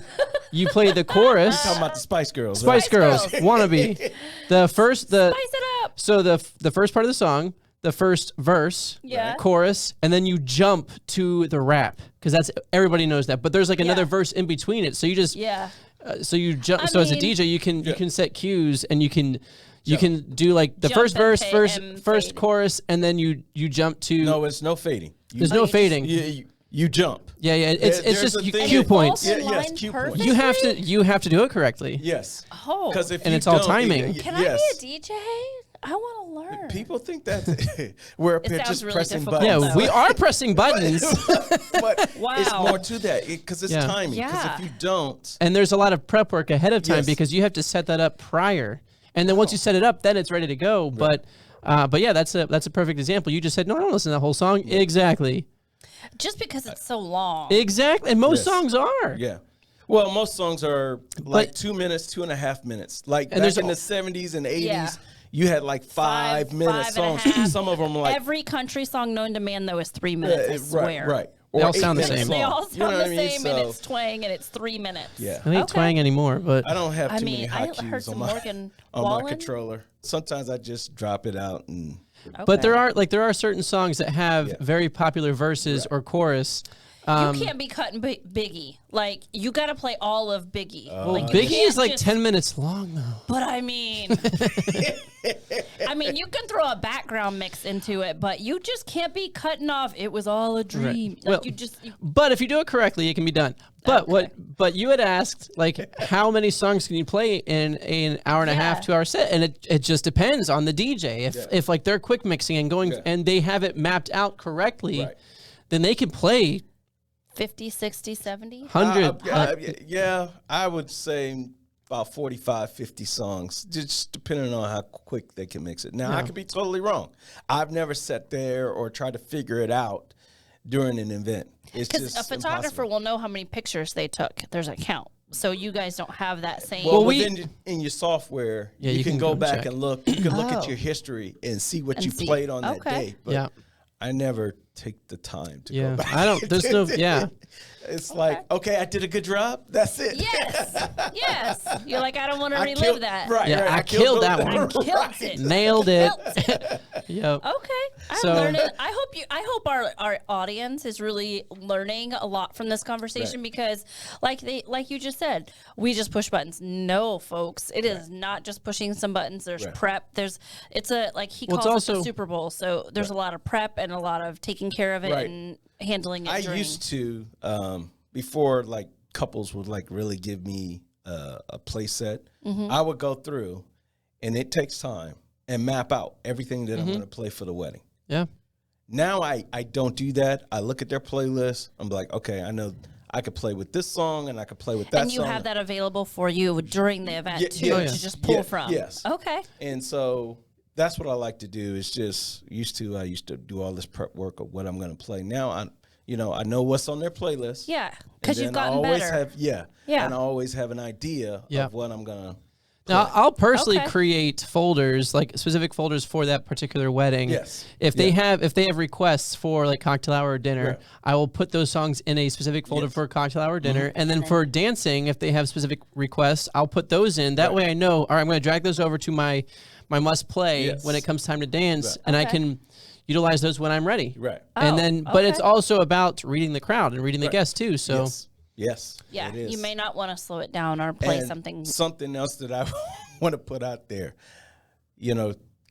the chorus. Talking about the Spice Girls. Spice Girls. Girls. Wannabe. The Spice it up. So the first part of the song, the first verse, Yeah. chorus, and then you jump to the rap because that's everybody knows that. But there's like another Yeah. verse in between it. So you just Yeah. so you jump. I So as a mean- DJ, you can set cues and you can do like the Jump first and verse, pay first and first fade. chorus, and then you jump to. No, it's no fading. There's no fading. You jump. Yeah. It's There's just a thing cue that- points. Falls in Yeah, yes, line cue points. perfectly? You have to do it correctly. Yes. Oh. Because if And you it's all don't, timing. Can yes. I be a DJ? I want to learn. People think that we're up It here sounds just really pressing difficult, buttons. Yeah, though. we are pressing buttons, But it's Wow. more to that because it's Yeah. timing. Because Yeah. if you don't, and there's a lot of prep work ahead of time Yes. because you have to set that up prior, and then once you set it up, then it's ready to go. But yeah, that's a perfect example. You just said no, I don't listen to that whole song. Exactly, Just because it's so long. exactly, and most Yes. songs are. yeah. Well, most songs are like But- 2 minutes, 2.5 minutes. Like And back there's in a- the 70s and 80s, Yeah. you had like 5-minute 5 and a songs. half. Some of them like Every country song known to man, though, is 3 minutes. I swear. right. They Or all sound the 8-minute same. They all songs. sound You know the what I mean? same, and So, it's twang, and it's 3 minutes. yeah. I ain't Okay. twang anymore, but I don't have I too mean, many I hot heard cues some on my Morgan on my Wallen. controller. Sometimes I just drop it out and but there Okay. are certain songs that have Yeah. very popular verses or chorus. You can't be cutting Biggie. Like, you got to play all of Biggie. Like, you Biggie can't is like just- 10 minutes long though. But I mean, you can throw a background mix into it, but you just can't be cutting off. It was all a dream. Like, Well, But if you do it correctly, it can be done. But Okay. but you had asked like how many songs can you play in an hour and a half, Yeah. 2 hour set, and it just depends on the DJ. If like they're quick mixing and going and they have it mapped out correctly, Right. then they can play 50, 60, 70? 100. yeah, I would say about 45, 50 songs, just depending on how quick they can mix it. Now, I could be totally wrong. I've never sat there or tried to figure it out during an event. It's Because just a photographer impossible. will know how many pictures they took. There's a count. So you guys don't have that same. Well, we- within in your software, Yeah, you can go back check. and look. You can look Oh. at your history and see what And you see. played on that Okay. day. But Yeah. I never take the time to Yeah. go back. I don't- there's no- yeah. It's like, okay, I did a good job. That's it. Yes. Yes. You're like, I don't want to I relive killed- that. Right, Yeah, right. I killed that those- one. Killed it. Nailed it. Killed it. Yep. Okay, I'm So- learning. I hope our audience is really learning a lot from this conversation Right. because, like you just said, we just push buttons. No, folks, it is not just pushing some buttons. There's Right. prep. It's a like he Well, it's calls it the also- Super Bowl. So there's a lot of prep and a lot of taking care of it Right. and handling it. I during. used to before like couples would like really give me a play set. Mm-hmm. I would go through, and it takes time and map out everything that I'm going to play for the wedding. Yeah. Now I don't do that. I look at their playlist. I'm like, okay, I know I could play with this song and I could play with that song. And you have that available for you during the event too, to just pull from. Yes. Okay. And so that's what I like to do. Is just I used to do all this prep work of what I'm going to play. Now I know what's on their playlist. Yeah, because you've gotten better. Yeah. And I always have an idea of what I'm going to. Now, I'll personally create folders, like specific folders for that particular wedding. Yes. If they have requests for like cocktail hour or dinner, I will put those songs in a specific folder for cocktail hour or dinner. And then for dancing, if they have specific requests, I'll put those in. That way I know, all right, I'm going to drag those over to my must play when it comes time to dance, and I can utilize those when I'm ready. Right. And then, but it's also about reading the crowd and reading the guests too. So. Yes. Yeah, it is. you may not want to slow it down or play something. Something else that I want to put out there.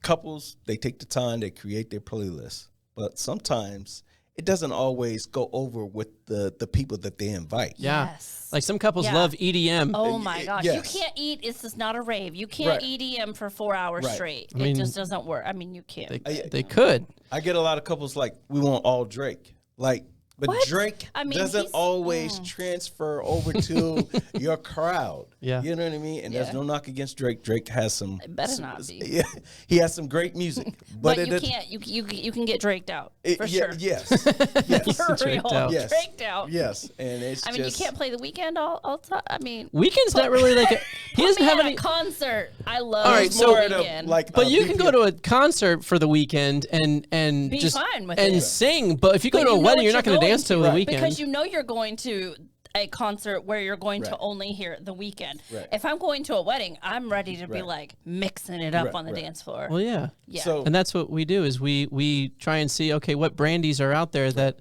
Couples, they take the time, they create their playlist. But sometimes it doesn't always go over with the people that they invite. Yeah. Yes. Like some couples love EDM. Oh my gosh. Yes. You can't eat. This is not a rave. You can't EDM for 4 hours straight. It just doesn't work. I mean, you can't. They could. I get a lot of couples like, we want all Drake. But What? Drake Doesn't always transfer over to your crowd. Yeah. You know what I mean? And there's no knock against Drake. Drake has some. It better not be. Yeah, he has some great music. But you can't. You can get Draked out for sure. Yes. For real. Draked out. Yes. Draked out. Yes. And it's I mean, you can't play the weekend all time. I mean, Weekend's not really like he doesn't have any concert. I love All right, so Weekend. but you can go to a concert for the weekend and Be just fine with and it. sing. But if you go But to a you know wedding, what you're not you're going to going dance till to. the weekend. Because you know you're going to a concert where you're going to only hear the weekend. Right. If I'm going to a wedding, I'm ready to be like mixing it up on the dance floor. Well, yeah. Yeah. So, And that's what we do is we try and see, okay, what brandies are out there that,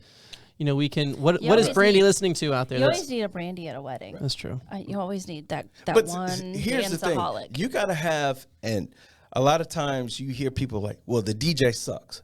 we can, what is always Brandy need- listening to out there? You always need a Brandy at a wedding. That's true. You always need that but one here's the thing. danceaholic. You got to have, and a lot of times you hear people like, well, the DJ sucks.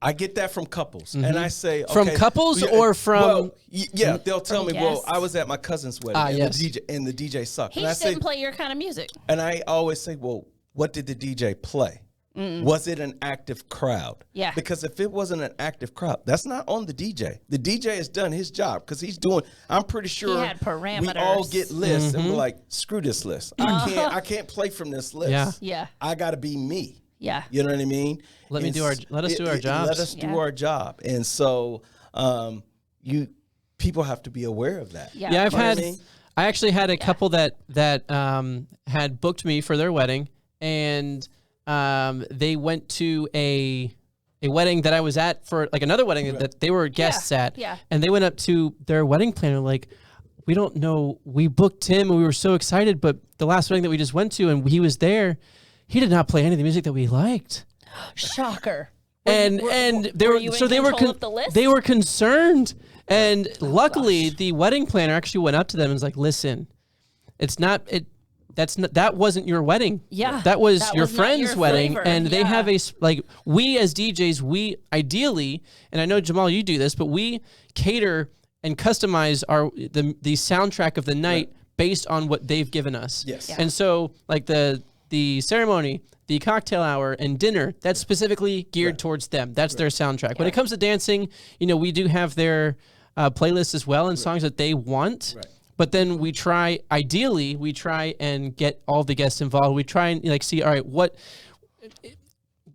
I get that from couples, and I say, okay, From couples or from? Well, yeah, they'll tell me, well, guests. I was at my cousin's wedding, and the DJ sucked. He And I just say, didn't play your kind of music. and I always say, well, what did the DJ play? Was it an active crowd? Yeah. Because if it wasn't an active crowd, that's not on the DJ. The DJ has done his job because he's doing. I'm pretty sure had we all parameters. get lists, and we're like, screw this list. I can't play from this list. Yeah. Yeah. I got to be me. Yeah. You know what I mean? Let us do our jobs. Let us do our job. And so people have to be aware of that. Yeah. Yeah, I've You know what had. I mean? I actually had a couple that had booked me for their wedding, and they went to a wedding that I was at for like another wedding that they were guests at. Yeah. And they went up to their wedding planner like, we don't know. We booked him and we were so excited, but the last wedding that we just went to and he was there, he did not play any of the music that we liked. Shocker. And they were you so in they were control of the list? they were concerned, and luckily the wedding planner actually went up to them and was like, "Listen, that wasn't your wedding. Yeah, that was that your was not friend's your wedding, flavor. and they Yeah. have we as DJs, we ideally, and I know Jamaal, you do this, but we cater and customize the soundtrack of the night based on what they've given us. Yes. Yeah. And so like the ceremony, the cocktail hour, and dinner, that's specifically geared towards them. That's their soundtrack. When it comes to dancing, we do have their playlist as well and songs that they want. Right. But then we try and get all the guests involved. We try and see, all right, what,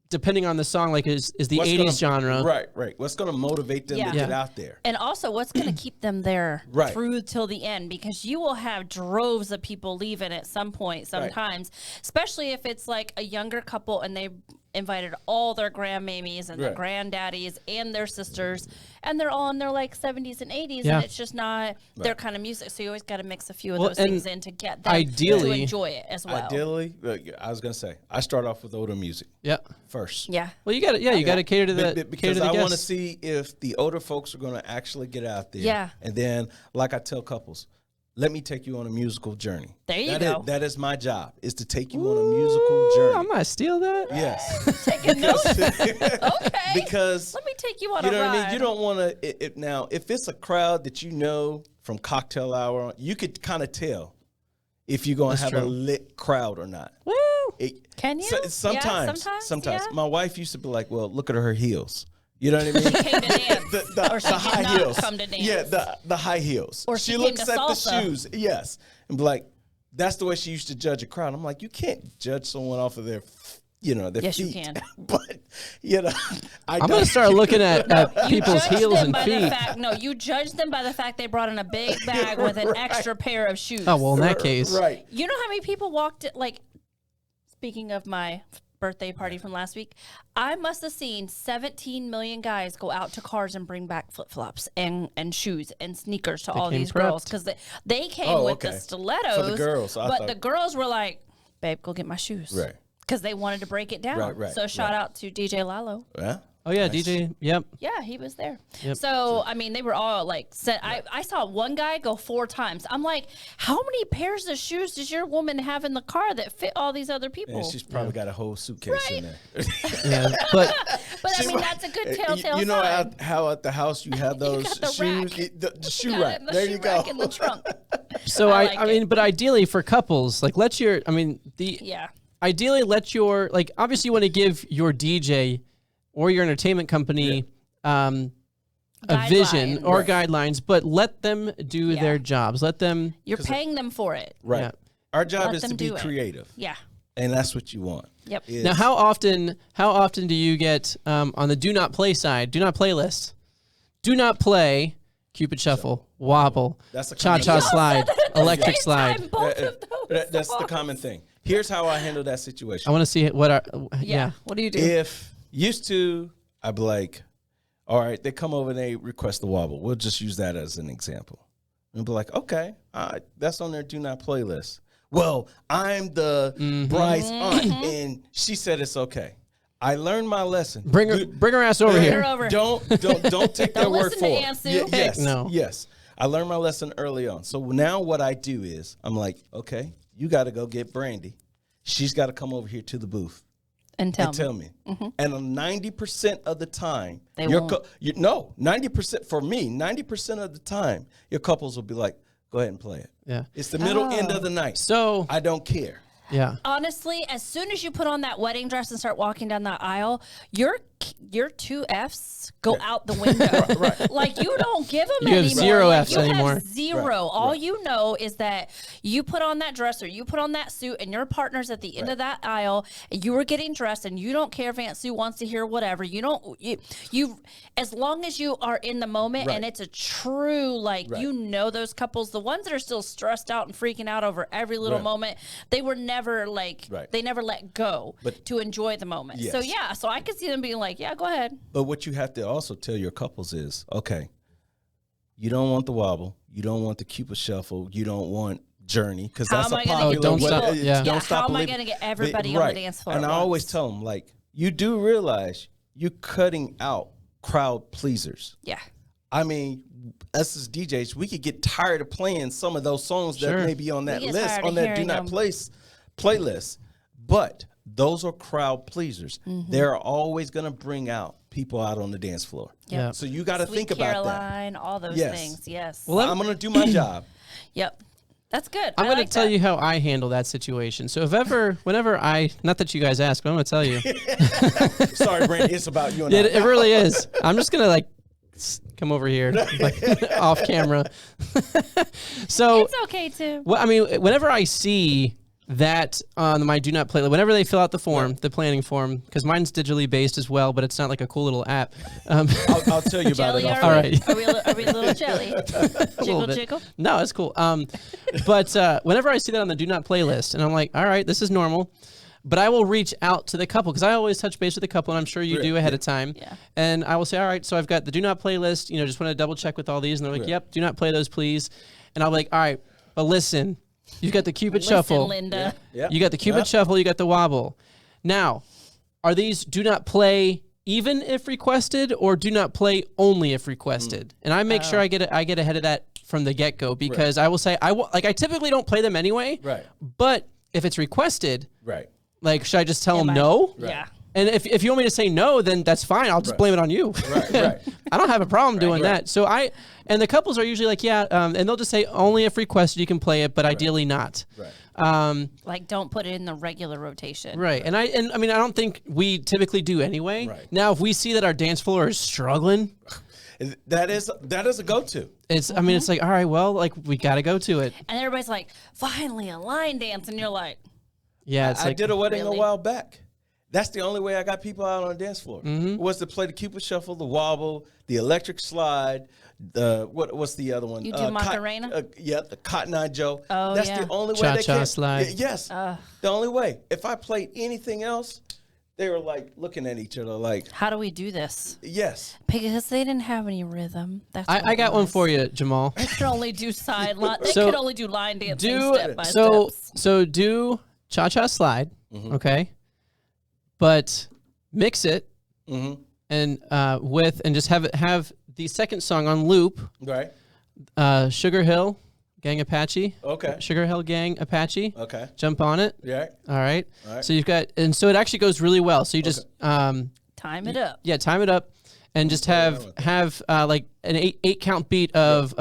depending on the song, is the What's 80s genre. Right. What's going to motivate them to get out there? And also, what's going to keep them there Right. through till the end? Because you will have droves of people leaving at some point sometimes, especially if it's like a younger couple and they invited all their grandmammies and their granddaddies and their sisters, and they're all in their 70s and 80s, and it's just not their kind of music. So you always got to mix a few of those things in to get them to enjoy it as well. Ideally, I was going to say, I start off with older music Yeah. first. Yeah. Well, you got to you got to cater to the Because I I want to see if the older folks are going to actually get out there. Yeah. And then, like I tell couples, let me take you on a musical journey. There you go. That is my job, is to take you on a musical journey. I might steal that. Yes. Taking notes. Okay. Because let me take you on you a know ride. what I mean? You don't want to now, if it's a crowd that you know from cocktail hour, you could kind of tell if you're going to have a lit crowd or not. Woo! Can you? Sometimes. Yeah. My wife used to be like, well, look at her heels. You know what I mean? She came to dance. The Or she the did high not heels. come to dance. Yeah, the high heels. Or she she came looks to at the salsa. shoes. Yes. And be like, that's the way she used to judge a crowd. I'm like, you can't judge someone off of their their Yes, feet. you can. But I'm going to start looking at people's judge heels them and by feet. the fact, no, you judge them by the fact they brought in a big bag with an extra pair of shoes. Oh, well, in that case. Right. You know how many people walked speaking of my birthday party from last week, I must have seen 17 million guys go out to cars and bring back flip-flops and shoes and sneakers to all came these girls prepped. because they came with the okay. stilettos. For the girls, I but thought- the girls were like, babe, go get my shoes. Right. Because they wanted to break it down. Right, So shout out to DJ Lalo. Yeah. Oh, yeah, Nice. DJ. Yep. Yeah, he was there. Yep. So, I mean, they were all like, I saw one guy go 4 times. I'm like, how many pairs of shoes does your woman have in the car that fit all these other people? And she's probably got a whole suitcase in there. Yeah. But But I mean, that's a good telltale You know sign. how at the house you have those got the shoes? rack. The shoe Got it rack. in the There shoe you go. rack in the trunk. so I like I mean, it. but ideally for couples, like Yeah. ideally let your, like, obviously you want to give your DJ or your entertainment company a vision Guidelines. or guidelines, but let them do Yeah. their jobs. Let them, You're paying them for it. Right. Yeah. Our job Let is to them be do it. creative. Yeah. And that's what you want. Yep. is- now how often do you get on the do not play side, do not play list, do not play Cupid Shuffle, Wobble, That's a Cha-Cha common- Slide, Electric Same Slide. time, both of those That's the songs. common thing. Here's how I handle that I situation. want to see what are, Yeah. What do you do? If used to, I'd be like, all right, they come over and they request the wobble. We'll just use that as an example. And be like, okay, that's on their do not play list. Well, I'm the bride's aunt, and she said it's okay. I learned my lesson. Bring her ass over Bring here. her over. Don't take their Don't word listen for to it. Aunt Sue. Yes, no. yes. I learned my lesson early on. So now what I do is I'm like, okay, you got to go get Brandy. She's got to come over here to the booth And and tell me. And 90% of the time, They won't. 90% for me, 90% of the time, your couples will be like, go ahead and play it. Yeah. It's the middle end of the night. So, I don't care. yeah. Honestly, as soon as you put on that wedding dress and start walking down that aisle, your 2 Fs go out the window. Right. Like you don't give them You have anymore. 0 Like, Fs you anymore. Have 0. Right, All right. you know is that you put on that dress or you put on that suit, and your partner's at the end of that aisle, and you were getting dressed, and you don't care if Aunt Sue wants to hear whatever. You don't. You as long as you are in the moment, Right. and it's a true you know those couples, the ones that are still stressed out and freaking out over every little Right. moment, they were never Right. they never let go But- to enjoy the moment. So Yes. yeah, so I could see them being like, yeah, go ahead. But what you have to also tell your couples is, okay, you don't want the wobble, you don't want the Cupid Shuffle, you don't want Journey, because How that's am a I gonna popular get Don't way- stop- Don't yeah. stop How am I believing- gonna get everybody on the dance floor And at I always once? tell them, like, you do realize you're cutting out crowd pleasers. Yeah. I mean, us as DJs, we could get tired of playing some of those songs Sure. that may be on that We get list, tired on of that do hearing not them. playlist. But those are crowd pleasers. Mm-hmm. They're always going to bring out people out on the dance floor. Yeah. So you got to Sweet think about that. Caroline, all those Yes. things. Yes. Well, I'm going to do my job. Yep. That's good. I'm I going like to tell that. you how I handle that situation. So whenever not that you guys ask, but I'm going to tell you. Sorry, Brandy, it's about you and I. It really is. I'm just going to come over here off camera. So, It's okay too. well, I mean, whenever I see that on my do not play, whenever they fill out the form, the planning form, because mine's digitally based as well, but it's not like a cool little app. I'll tell you about Jelly, it. are, All we, right. are we a little jelly? Jiggle, bit. jiggle. No, it's cool. But whenever I see that on the do not play list, and I'm like, all right, this is normal. But I will reach out to the couple because I always touch base with the couple, and I'm sure you do ahead of time. Yeah. And I will say, all right, so I've got the do not play list. Just want to double check with all these. And they're like, yep, do not play those, please. And I'll be like, all right, but listen, you've got the Cupid Shuffle. Linda. Yeah. You got the Cupid Shuffle. You got the Wobble. Now, are these do not play even if requested, or do not play only if requested? And I make sure I get ahead of that from the get go because I will say I typically don't play them anyway. Right. But if it's requested, Right. should I just tell them Am I- no? Yeah. And if you want me to say no, then that's fine. I'll just blame it on you. Right. I don't have a problem doing that. So and the couples are usually like, yeah, and they'll just say only if requested you can play it, but ideally not. Right. Like, don't put it in the regular rotation. Right. And I mean, I don't think we typically do anyway. Right. Now, if we see that our dance floor is struggling, that is a go-to. I mean, it's like, all right, well, like we got to go to it. And everybody's like, finally a line dance. And you're like, Yeah. It's I like, did a wedding Really? a while back. That's the only way I got people out on the dance floor. Was to play the Cupid Shuffle, the wobble, the electric slide, what's the other one? You do Macarena? The Cotton Eye Joe. Oh, That's yeah. the only way they Cha-cha can. slide. Yes, the only way. If I played anything else, they were like looking at each other like, how do we do this? yes. Because they didn't have any rhythm. That's what I it got one was. for you, Jamal. They could only do side line. They So, could only do line dancing Do step by steps. so do cha-cha slide, okay? But mix it and just have the second song on loop. Right. Sugar Hill Gang Apache. Okay. Sugar Hill Gang Apache. Okay. Jump on it. Yeah. All right. All right. So you've got, and so it actually goes really well. So you just Time it up. time it up, and just have like an eight count beat of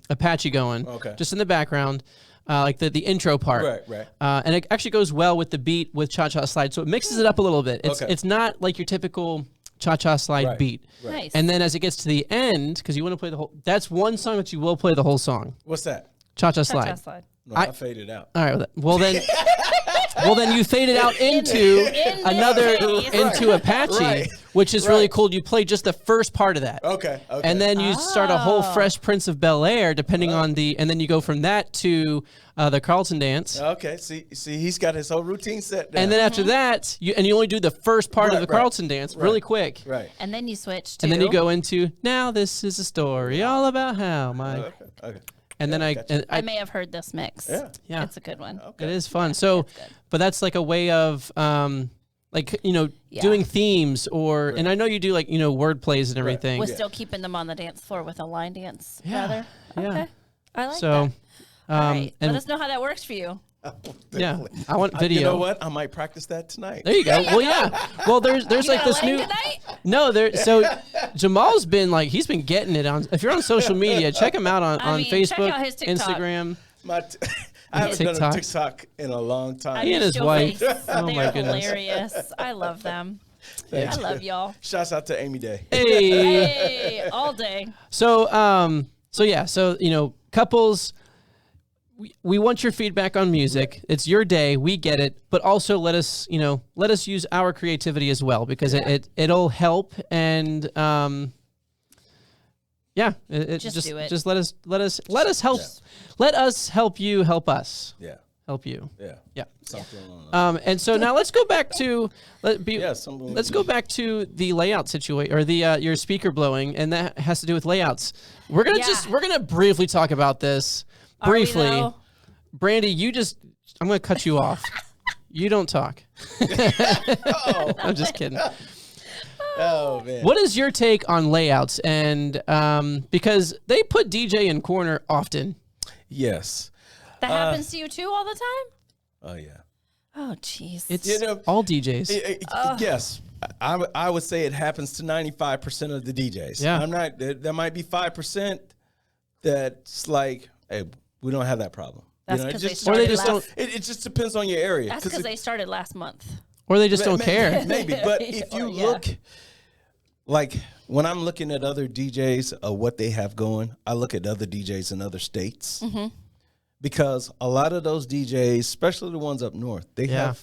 Apache going. Okay. Just in the background, like the intro part. Right. And it actually goes well with the beat with Cha Cha Slide, so it mixes it up a little bit. It's not like your typical Cha Cha Slide Right. beat. Nice. And then as it gets to the end, because you want to play the whole, that's one song that you will play the whole song. What's that? Cha Cha Cha-cha Slide. slide. No, I faded out. All right. Well then, you fade it out into another case. into Apache, Right. which is really cool. You play just the first part of that. Okay. And then you start a whole fresh Prince of Bel-Air, depending on and then you go from that to the Carlton dance. Okay. See, he's got his whole routine set down. And then after that, you only do the first part of the Right. Carlton dance really quick. Right. And then you switch to. And then you go into, now this is a story all about how my... Okay. And then I may have heard this mix. Yeah. It's a good one. It is fun. So, but that's like a way of, like, doing themes and I know you do like, word plays and everything. We're still keeping them on the dance floor with a line dance, rather. Yeah. Okay. I like So, that. All right. and Let us know how that works for you. yeah, I want video. You know what? I might practice that tonight. There you go. Well, yeah. Well, there's You like got a this line new. tonight? No, so Jamal's been like he's been getting it on. If you're on social media, check him out on check Facebook, out his TikTok. Instagram. I haven't done TikTok. a TikTok in a long time. He and his Your wife. face. Oh, They're my goodness. hilarious. I love them. I love y'all. Shouts out to Amy Day. Hey. Hey, all day. So couples. We want your feedback on music. It's your day. We get it, but also let us use our creativity as well because it'll help and Just do it. Just let us help. Let us help you help us. Yeah. Help you. Yeah. Something along And so now let's go back to something let's go back to the layout situation or the your speaker blowing, and that has to do with layouts. We're gonna briefly talk about this. Are we, Briefly, though? Brandy, I'm going to cut you off. You don't talk. I'm just kidding. Oh man. What is your take on layouts? And because they put DJ in corner often. Yes. That happens to you too all the time? Oh yeah. Oh, jeez. It's You know, all DJs. Yes. I would say it happens to 95% of the DJs. Yeah. I'm not. There might be 5% that's like, hey, we don't have that problem. That's it 'cause they just started Or they just last- It just depends on your area. That's because they started last month. Or they just don't care. Maybe, but if you look, like when I'm looking at other DJs of what they have going, I look at other DJs in other states because a lot of those DJs, especially the ones up north, they have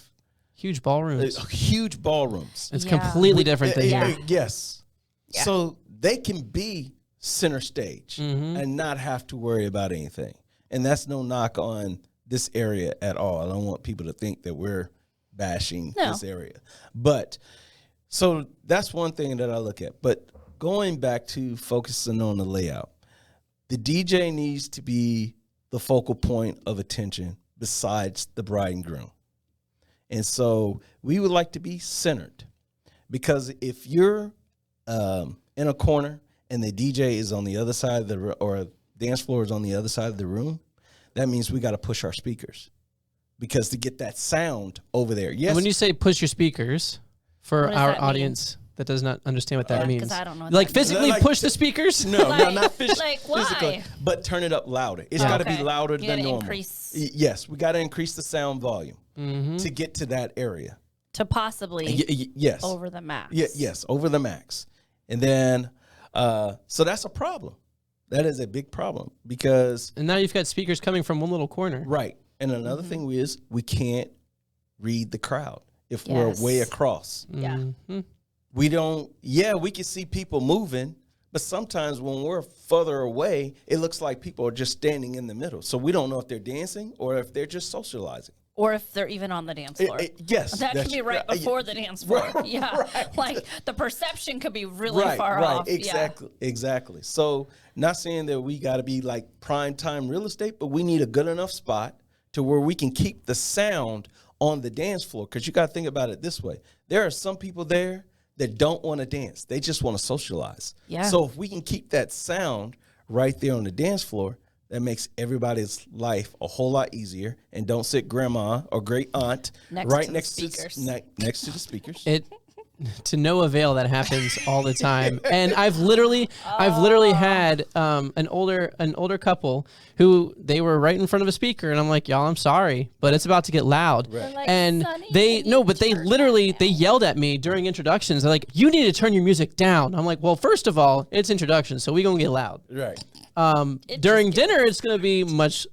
Huge ballrooms. huge ballrooms. It's completely different than here. Yes. So they can be center stage and not have to worry about anything. And that's no knock on this area at all. I don't want people to think that we're bashing this area. But so that's one thing that I look at. But going back to focusing on the layout, the DJ needs to be the focal point of attention besides the bride and groom. And so we would like to be centered because if you're in a corner and the DJ is on the other side of the or dance floor is on the other side of the room, that means we got to push our speakers because to get that sound over there. Yes. And when you say push your speakers for What does our that mean? audience, that does not understand what that means. Because I don't know what Like that means. physically Like, push the speakers? No, Like- not like, why? physically, but turn it up louder. It's Yeah. got to be Okay. louder You than gotta normal. increase- Yes, we got to increase the sound volume to get to that area. To possibly Yes. over the max. Yes, over the max. And then, so that's a problem. That is a big problem because, And now you've got speakers coming from one little corner. right. And another thing is we can't read the crowd if we're Yes. way across. Yeah. Mhm. We don't, we can see people moving, but sometimes when we're further away, it looks like people are just standing in the middle. So we don't know if they're dancing or if they're just socializing. Or if they're even on the dance floor. Yes. That could be right before the dance floor. Right, Yeah. right. Like the perception could be really far off. Exactly. Exactly. So not saying that we got to be like prime time real estate, but we need a good enough spot to where we can keep the sound on the dance floor. Because you got to think about it this way. There are some people there that don't want to dance. They just want to socialize. Yeah. So if we can keep that sound right there on the dance floor, that makes everybody's life a whole lot easier. And don't sit grandma or great aunt Next right to the next speakers. next to the speakers. It to no avail. That happens all the time. And I've literally had an older couple who they were right in front of a speaker, and I'm like, y'all, I'm sorry, but it's about to get loud. Right. Like, And "Sonny, they can no, you but they turn literally that they down?" yelled at me during introductions. They're like, you need to turn your music down. I'm like, well, first of all, it's introduction, so we gonna get loud. Right. During dinner, it's gonna be much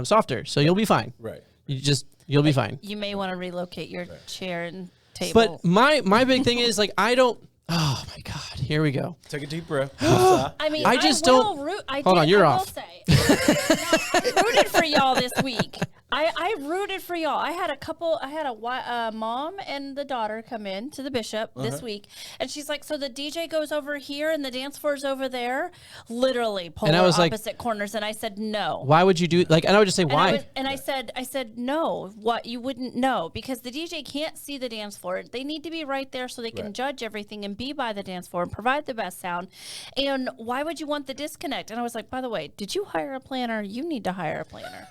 softer, so you'll be fine. Right. You'll be fine. You may want to relocate your chair and table. But my big thing is like I don't. Oh my God! Here we go. Take a deep breath. Sigh. I mean, I just will don't- Root, I Hold did, on, you're I will off. Say, I rooted for y'all this week. I rooted for y'all. I had a mom and the daughter come in to the bishop this week, and she's like, "So the DJ goes over here and the dance floor's over there, literally polar And I was like- opposite corners." And I said, "No." Why would you do like? And I would just say why. I said no. What, you wouldn't know, because the DJ can't see the dance floor. They need to be right there so they can judge everything and be by the dance floor and provide the best sound. And why would you want the disconnect? And I was like, by the way, did you hire a planner? You need to hire a planner.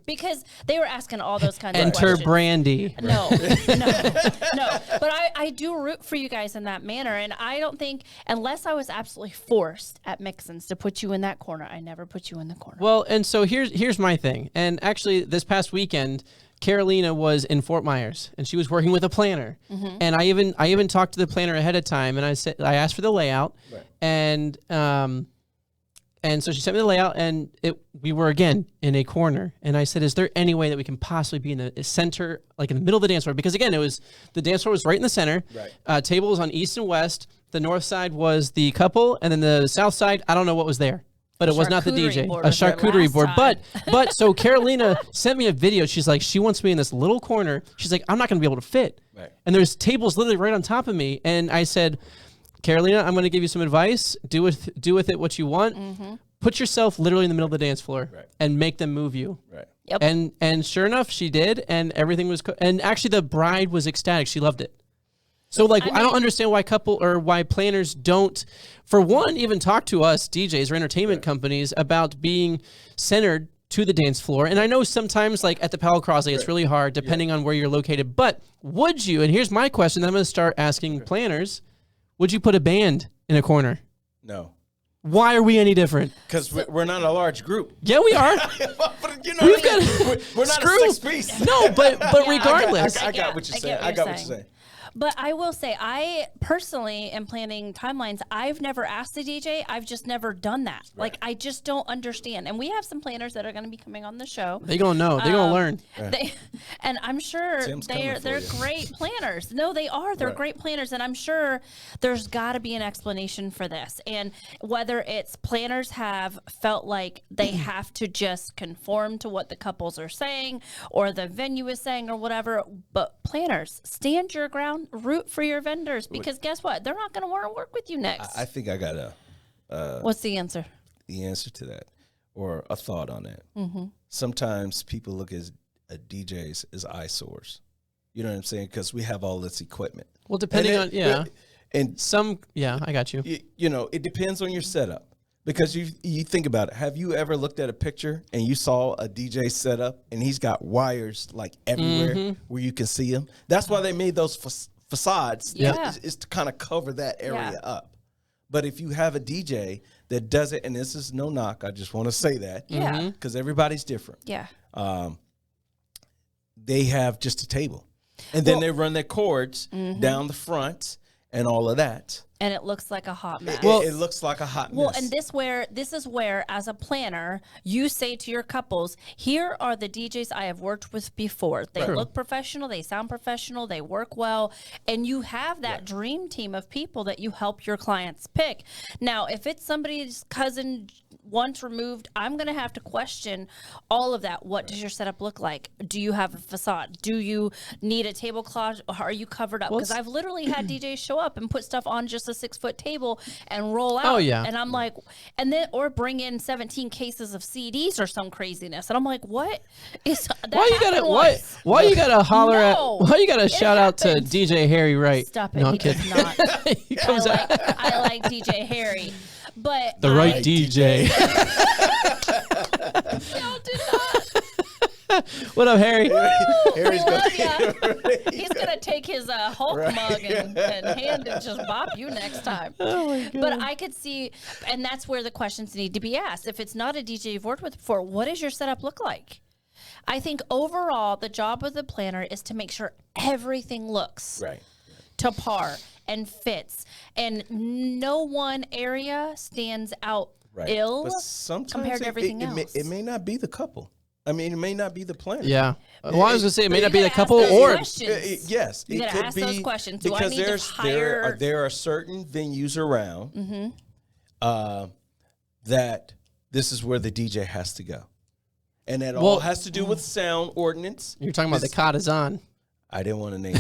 Because they were asking all those kinds of Enter questions. Brandy. No. But I do root for you guys in that manner. And I don't think, unless I was absolutely forced at Mixins to put you in that corner, I never put you in the corner. Well, and so here's my thing. And actually, this past weekend, Carolina was in Fort Myers, and she was working with a planner. And I even talked to the planner ahead of time, and I asked for the layout, and so she sent me the layout, and we were again in a corner. And I said, "Is there any way that we can possibly be in the center, like in the middle of the dance floor?" Because again, the dance floor was right in the center. Right. Table was on east and west. The north side was the couple, and then the south side, I don't know what was there. But it was not the Charcuterie DJ, board a was there charcuterie last board. time. But so Carolina sent me a video. She's like, she wants me in this little corner. She's like, I'm not going to be able to fit. Right. And there's tables literally right on top of me. And I said, Carolina, I'm going to give you some advice. Do with it what you want. Put yourself literally in the middle of the dance floor and make them move you. Right. Yep. And sure enough, she did. And everything was, and actually the bride was ecstatic. She loved it. So like, I don't understand why planners don't, for one, even talk to us DJs or entertainment companies about being centered to the dance floor. And I know sometimes like at the Powell Crossley, it's really hard depending on where you're located, but would you, and here's my question, I'm going to start asking planners, would you put a band in a corner? No. Why are we any different? Because we're not a large group. Yeah, we are. But, you know, We've got, we're not screw. a six-piece. No, but regardless. I got what you're saying. I got what you're saying. But I will say, I personally am planning timelines. I've never asked the DJ. I've just never done that. Like, I just don't understand. And we have some planners that are going to be coming on the show. They're going to know. They're going to learn. And I'm sure Tim's they're coming for you. great planners. No, they are. They're great planners. And I'm sure there's got to be an explanation for this. And whether it's planners have felt like they have to just conform to what the couples are saying or the venue is saying or whatever. But planners, stand your ground, root for your vendors, because guess what? They're not going to want to work with you next. I think I got What's the answer? the answer to that or a thought on that. Sometimes people look at DJs as eyesores. You know what I'm saying? Because we have all this equipment. Well, depending on, And I got you. you know, it depends on your setup. Because you think about it. Have you ever looked at a picture and you saw a DJ setup and he's got wires like everywhere where you can see him? That's why they made those facades Yeah. is to kind of cover that area Yeah. up. But if you have a DJ that does it, and this is no knock, I just want to say that. Yeah. Because everybody's different. Yeah. They have just a table. And then they run their cords down the front and all of that. And it looks like a hot mess. It looks like a hot Well, mess. and this is where, as a planner, you say to your couples, here are the DJs I have worked with before. They look professional, they sound professional, they work well, and you have that dream team of people that you help your clients pick. Now, if it's somebody's cousin once removed, I'm going to have to question all of that. What does your setup look like? Do you have a facade? Do you need a tablecloth? Or are you covered up? Because I've literally had DJs show up and put stuff on just a 6-foot table and roll out. Oh, yeah. And I'm like, or bring in 17 cases of CDs or some craziness. And I'm like, what is that? Why you gotta holler at? No, Why you gotta shout out to happens. DJ Harry Wright? Stop it. No, I'm He kidding. does not. He comes out. I like DJ Harry. But The right DJ. No, did not. What up, Harry? Harry's Love ya. He's gonna take his Hulk mug and hand and just bop you next time. Oh my God. But I could see, and that's where the questions need to be asked. If it's not a DJ you've worked with before, what does your setup look like? I think overall, the job of the planner is to make sure everything looks right. to par and fits, and no one area stands out ill But sometimes compared to everything else. It may not be the couple. I mean, it may not be the planner. Yeah. Well, I was gonna say it may You not be the gotta ask couple those or questions. Yes, You it gotta could ask be those questions. Do I because need to hire? there are certain venues around that this is where the DJ has to go, and that all has to do with sound ordinance. You're talking about the Katazan. I didn't want to name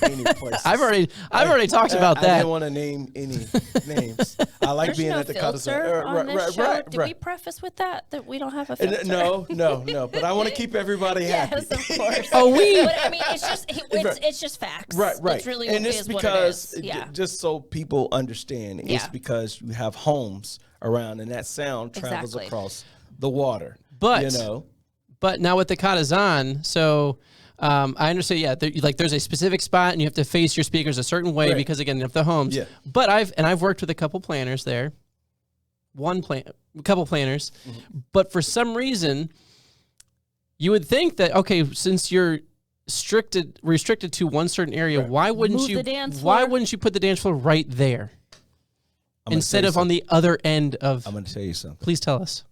any places. I've already talked about I that. didn't want to name any names. I like There's being no at the filter on this show. Did we preface with that we don't have a filter? No. But I want to keep everybody happy. Yes, of course. Oh, But I mean, it's just facts. Right. It's really And is it's what because, it is. Yeah. just so people understand, it's Yeah. because you have homes around and that sound travels Exactly. across the water. But- you know, But now with the Katazan, so I understand. Yeah, there's a specific spot, and you have to face your speakers a certain way Right. because again of the homes. Yeah. But I've worked with a couple planners there, a couple planners, but for some reason, you would think that since you're restricted to one certain area, why wouldn't Move you? the dance Why floor. wouldn't you put the dance floor right there I'm gonna instead tell you of on the other end of? I'm going to tell you something. Please tell us.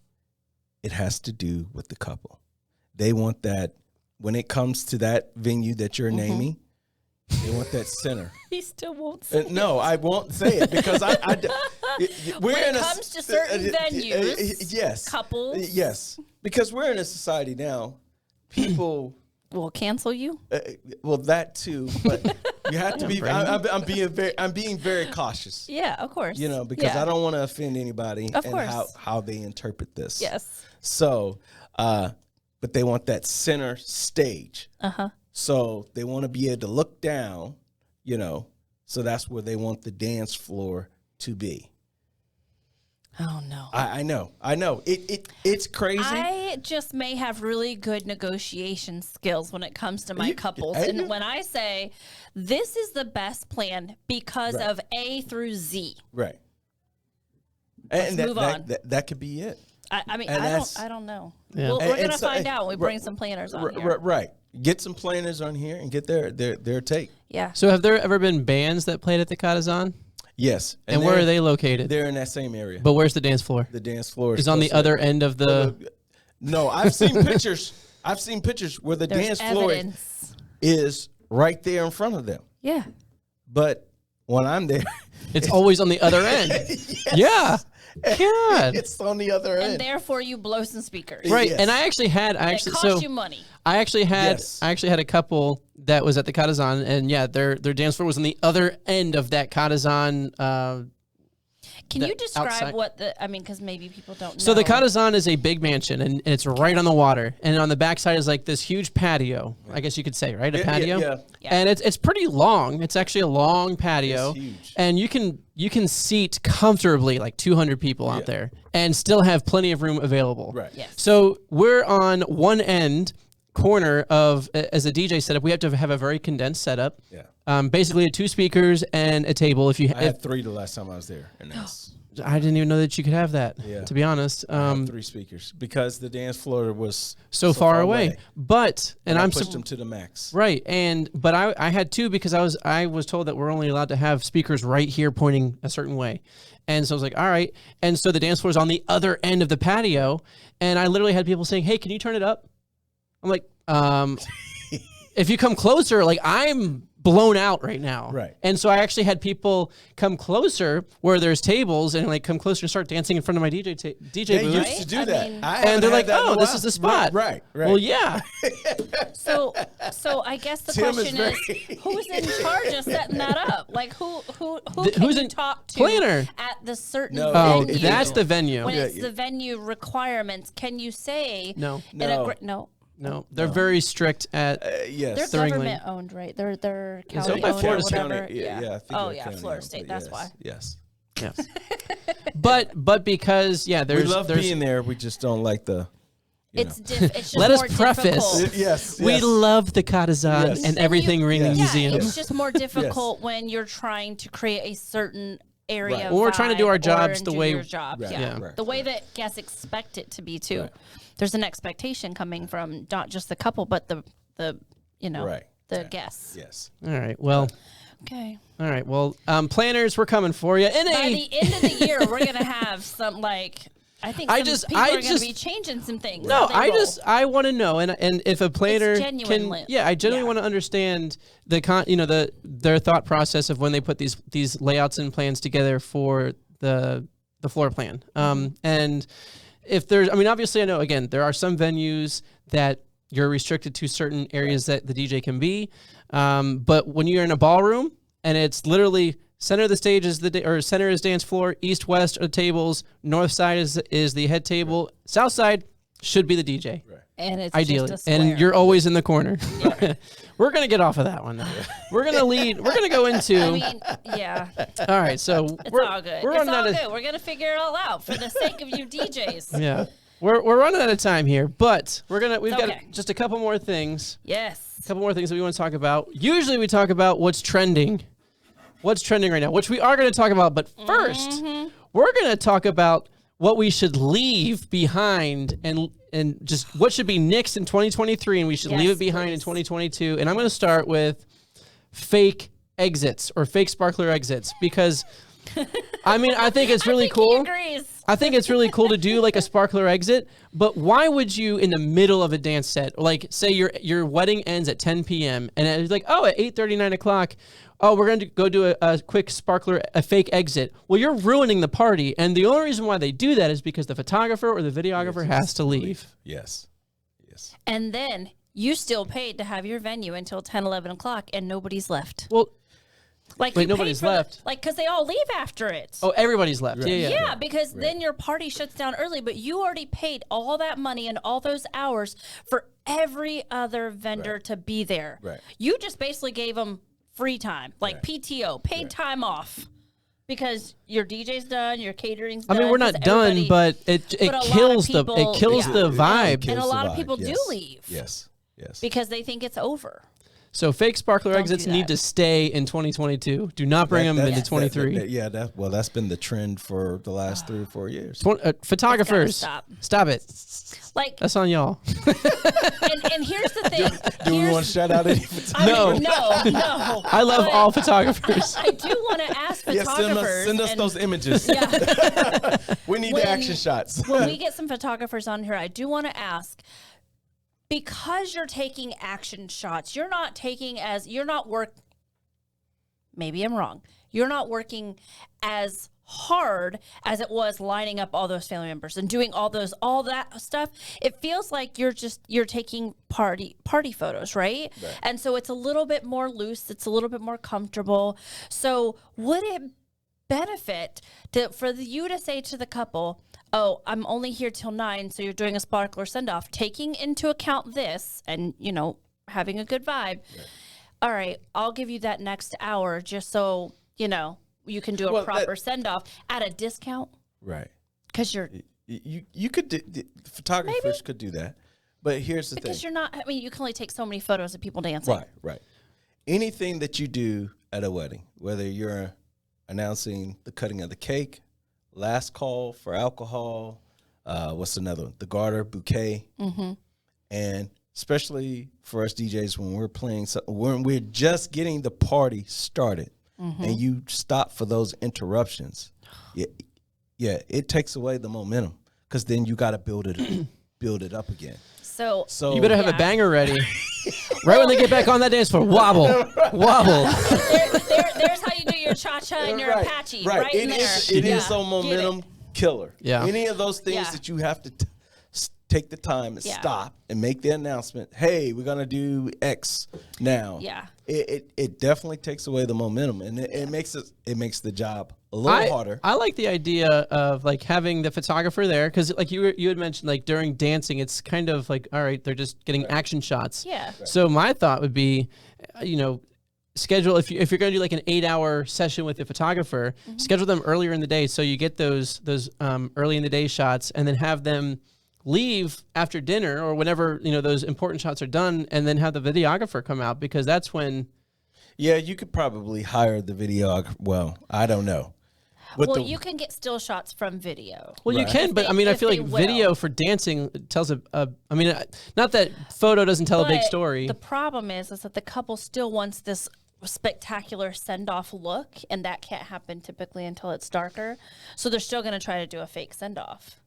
It has to do with the couple. They want that when it comes to that venue that you're naming. They want that center. He still won't say No, I won't say it because we're When it in comes to certain venues, yes, couples. yes, because we're in a society now. People, We'll cancel you. well, that too, but you have to be. I'm being very cautious. Yeah, of course. You know, because Yeah. I don't want to offend anybody Of and course. how they interpret this. Yes. So, but they want that center stage. So they want to be able to look down, you know. So that's where they want the dance floor to be. Oh no. I know. It's crazy. I just may have really good negotiation skills when it comes to my couples. And when I say this is the best plan because of A through Z. Right. Let's And move on. That could be it. I mean, And I don't know. Yeah. We're going to so- find out when we bring some planners on here. Right. Get some planners on here and get their take. Yeah. So have there ever been bands that played at the Katazan? Yes. And where are they located? They're in that same area. But where's the dance floor? The dance floor Is on the close to other end of the. No, I've seen pictures. I've seen pictures where the There's dance floor evidence. is right there in front of them. Yeah. But when I'm there, It's always on the other end. Yeah. God. it's on the other And end. therefore you blow some speakers. Right. Yes. And I actually had It costs you money. I actually had Yes. a couple that was at the Katazan, and yeah, their dance floor was on the other end of that Katazan. Can you the describe outside- what because maybe people don't know. So the Katazan is a big mansion, and it's right on the water. And on the backside is like this huge patio, I guess you could say, right? A patio. yeah. Yeah. And it's pretty long. It's actually a long patio. It's huge. And you can seat comfortably like 200 people out there and still have plenty of room available. Right. Yes. So we're on one end corner of, as a DJ setup, we have to have a very condensed setup. Yeah. Basically 2 speakers and a table. I had 3 the last time I was there, and that's. I didn't even know that you could have that. Yeah. To be honest, I had 3 speakers because the dance floor was so far away. But and I pushed them to the max. Right, but I had 2 because I was told that we're only allowed to have speakers right here pointing a certain way, and so I was like, all right. And so the dance floor is on the other end of the patio, and I literally had people saying, "Hey, can you turn it up?" I'm like, if you come closer, like I'm blown out right now. Right. And so I actually had people come closer where there's tables and like come closer and start dancing in front of my DJ They booth. used to do that. And they're like, "Oh, this is the spot." Right. Well, yeah. So I guess the question is, who's in charge of setting that up? Like who can who's you in talk to planner? at the certain No, Oh, venue? that's the venue. When it's the venue requirements, can you say No. no? No, they're very strict at. Yes. They're Ringling. government owned, right? They're county owned by owned Florida or State. whatever. Yeah. I think Oh they're yeah, county Florida owned, State. but That's yes, why. Yes. Yes. but because there's We love there's, being there. We just don't like the. It's just Let us more preface. difficult. Yes. We love the Katazan Yes. and everything Ringling Yes. Yeah, Museum. it's just more difficult when you're trying to create a certain area. Right. Of When we're trying to do our vibe jobs or the do way- your job. Right, Yeah. right, The way right. that guests expect it to be too. Right. There's an expectation coming from not just the couple, but the Right. the guests. Yes. All right. Well. Okay. All right. Well, planners, we're coming for you. By the end of the year, we're gonna have some I think I some just- people I are going just- to be changing some things. No, how they roll. I want to know, and if a planner genuine. I genuinely want to understand their thought process of when they put these layouts and plans together for the floor plan. And if there's, obviously I know again there are some venues that you're restricted to certain areas that the DJ can be, but when you're in a ballroom and it's literally center of the stage is center is dance floor, east west are tables, north side is the head table, south side should be the DJ. Right. And it's Ideally, just a and square. you're always in the corner. We're gonna get off of that one. Though. We're gonna lead. We're gonna go into. Yeah. All right, so It's we're all good. We're It's running all out of good. We're gonna figure it all out for the sake of you DJs. yeah. We're running out of time here, but we've got okay. just a couple more things. Yes. A couple more things that we want to talk about. Usually we talk about what's trending right now, which we are going to talk about. But first, we're going to talk about what we should leave behind and just what should be nixed in 2023, and we should leave it behind in 2022. And I'm going to start with fake exits or fake sparkler exits because, I think it's really cool. He agrees. I think it's really cool to do like a sparkler exit, but why would you in the middle of a dance set, like say your wedding ends at 10 p.m. and it's like, oh, at 8:30, 9 o'clock, oh, we're going to go do a quick sparkler, a fake exit. Well, you're ruining the party. And the only reason why they do that is because the photographer or the videographer has to leave. Yes. And then you still paid to have your venue until 10, 11 o'clock and nobody's left. Well, Like wait, you paid nobody's for left? Because they all leave after it. oh, everybody's left. Right. Yeah. Yeah, because then your party shuts down early, but you already paid all that money and all those hours for every other vendor to be there. Right. You just basically gave them free time, like PTO, paid time off, because your DJ's done, your catering's done. We're not done, but it a lot of kills people- the vibe. And a Kills lot the of people vibe. do Yes. leave. Yes. Because they think it's over. So fake sparkler Don't exits do need that. to stay in 2022. Do not bring them into 23. That's been the trend for the last 3 or 4 years. Photographers, stop. it. Like, That's on y'all. and here's the thing. Do we want to shout out any? No. I love all photographers. I do want to ask photographers. Send us and- those images. Yeah. We need When- the action shots. When we get some photographers on here, I do want to ask, because you're taking action shots, you're not maybe I'm wrong. You're not working as hard as it was lining up all those family members and doing all that stuff. It feels like you're taking party photos, right? And so it's a little bit more loose, it's a little bit more comfortable. So would it benefit for you to say to the couple, oh, I'm only here till 9, so you're doing a sparkler send-off, taking into account this and, having a good vibe. All right, I'll give you that next hour just so, you can do a proper send-off at a discount. Right. Because you're... You could photographers could do that, But here's the Because thing. you're not, I mean, you can only take so many photos of people dancing. Right. Anything that you do at a wedding, whether you're announcing the cutting of the cake, last call for alcohol, what's another one? The garter, bouquet. Mm-hmm. And especially for us DJs, when we're playing, when we're just getting the party started and you stop for those interruptions, it takes away the momentum because then you got to build it up again. So you better have a banger ready. Right when they get back on that dance floor, wobble. There's how you do your cha-cha and your Apache. Right in there. It is a momentum killer. Yeah. Any of those things that you have to take the time and stop and make the announcement, hey, we're going to do X now. Yeah. It definitely takes away the momentum, and it makes the job a little harder. I like the idea of like having the photographer there because like you had mentioned, like during dancing, it's kind of like, all right, they're just getting action shots. Yeah. So my thought would be, schedule if you're going to do like an 8-hour session with the photographer, schedule them earlier in the day so you get those early in the day shots, and then have them leave after dinner or whenever those important shots are done, and then have the videographer come out, because that's when. Yeah, you could probably hire the videographer. Well, I don't know. But you can get still shots from video. Well, you can, but I mean, I feel like video for dancing tells not that photo doesn't tell a big story. The problem is that the couple still wants this spectacular send-off look, and that can't happen typically until it's darker. So they're still going to try to do a fake send-off.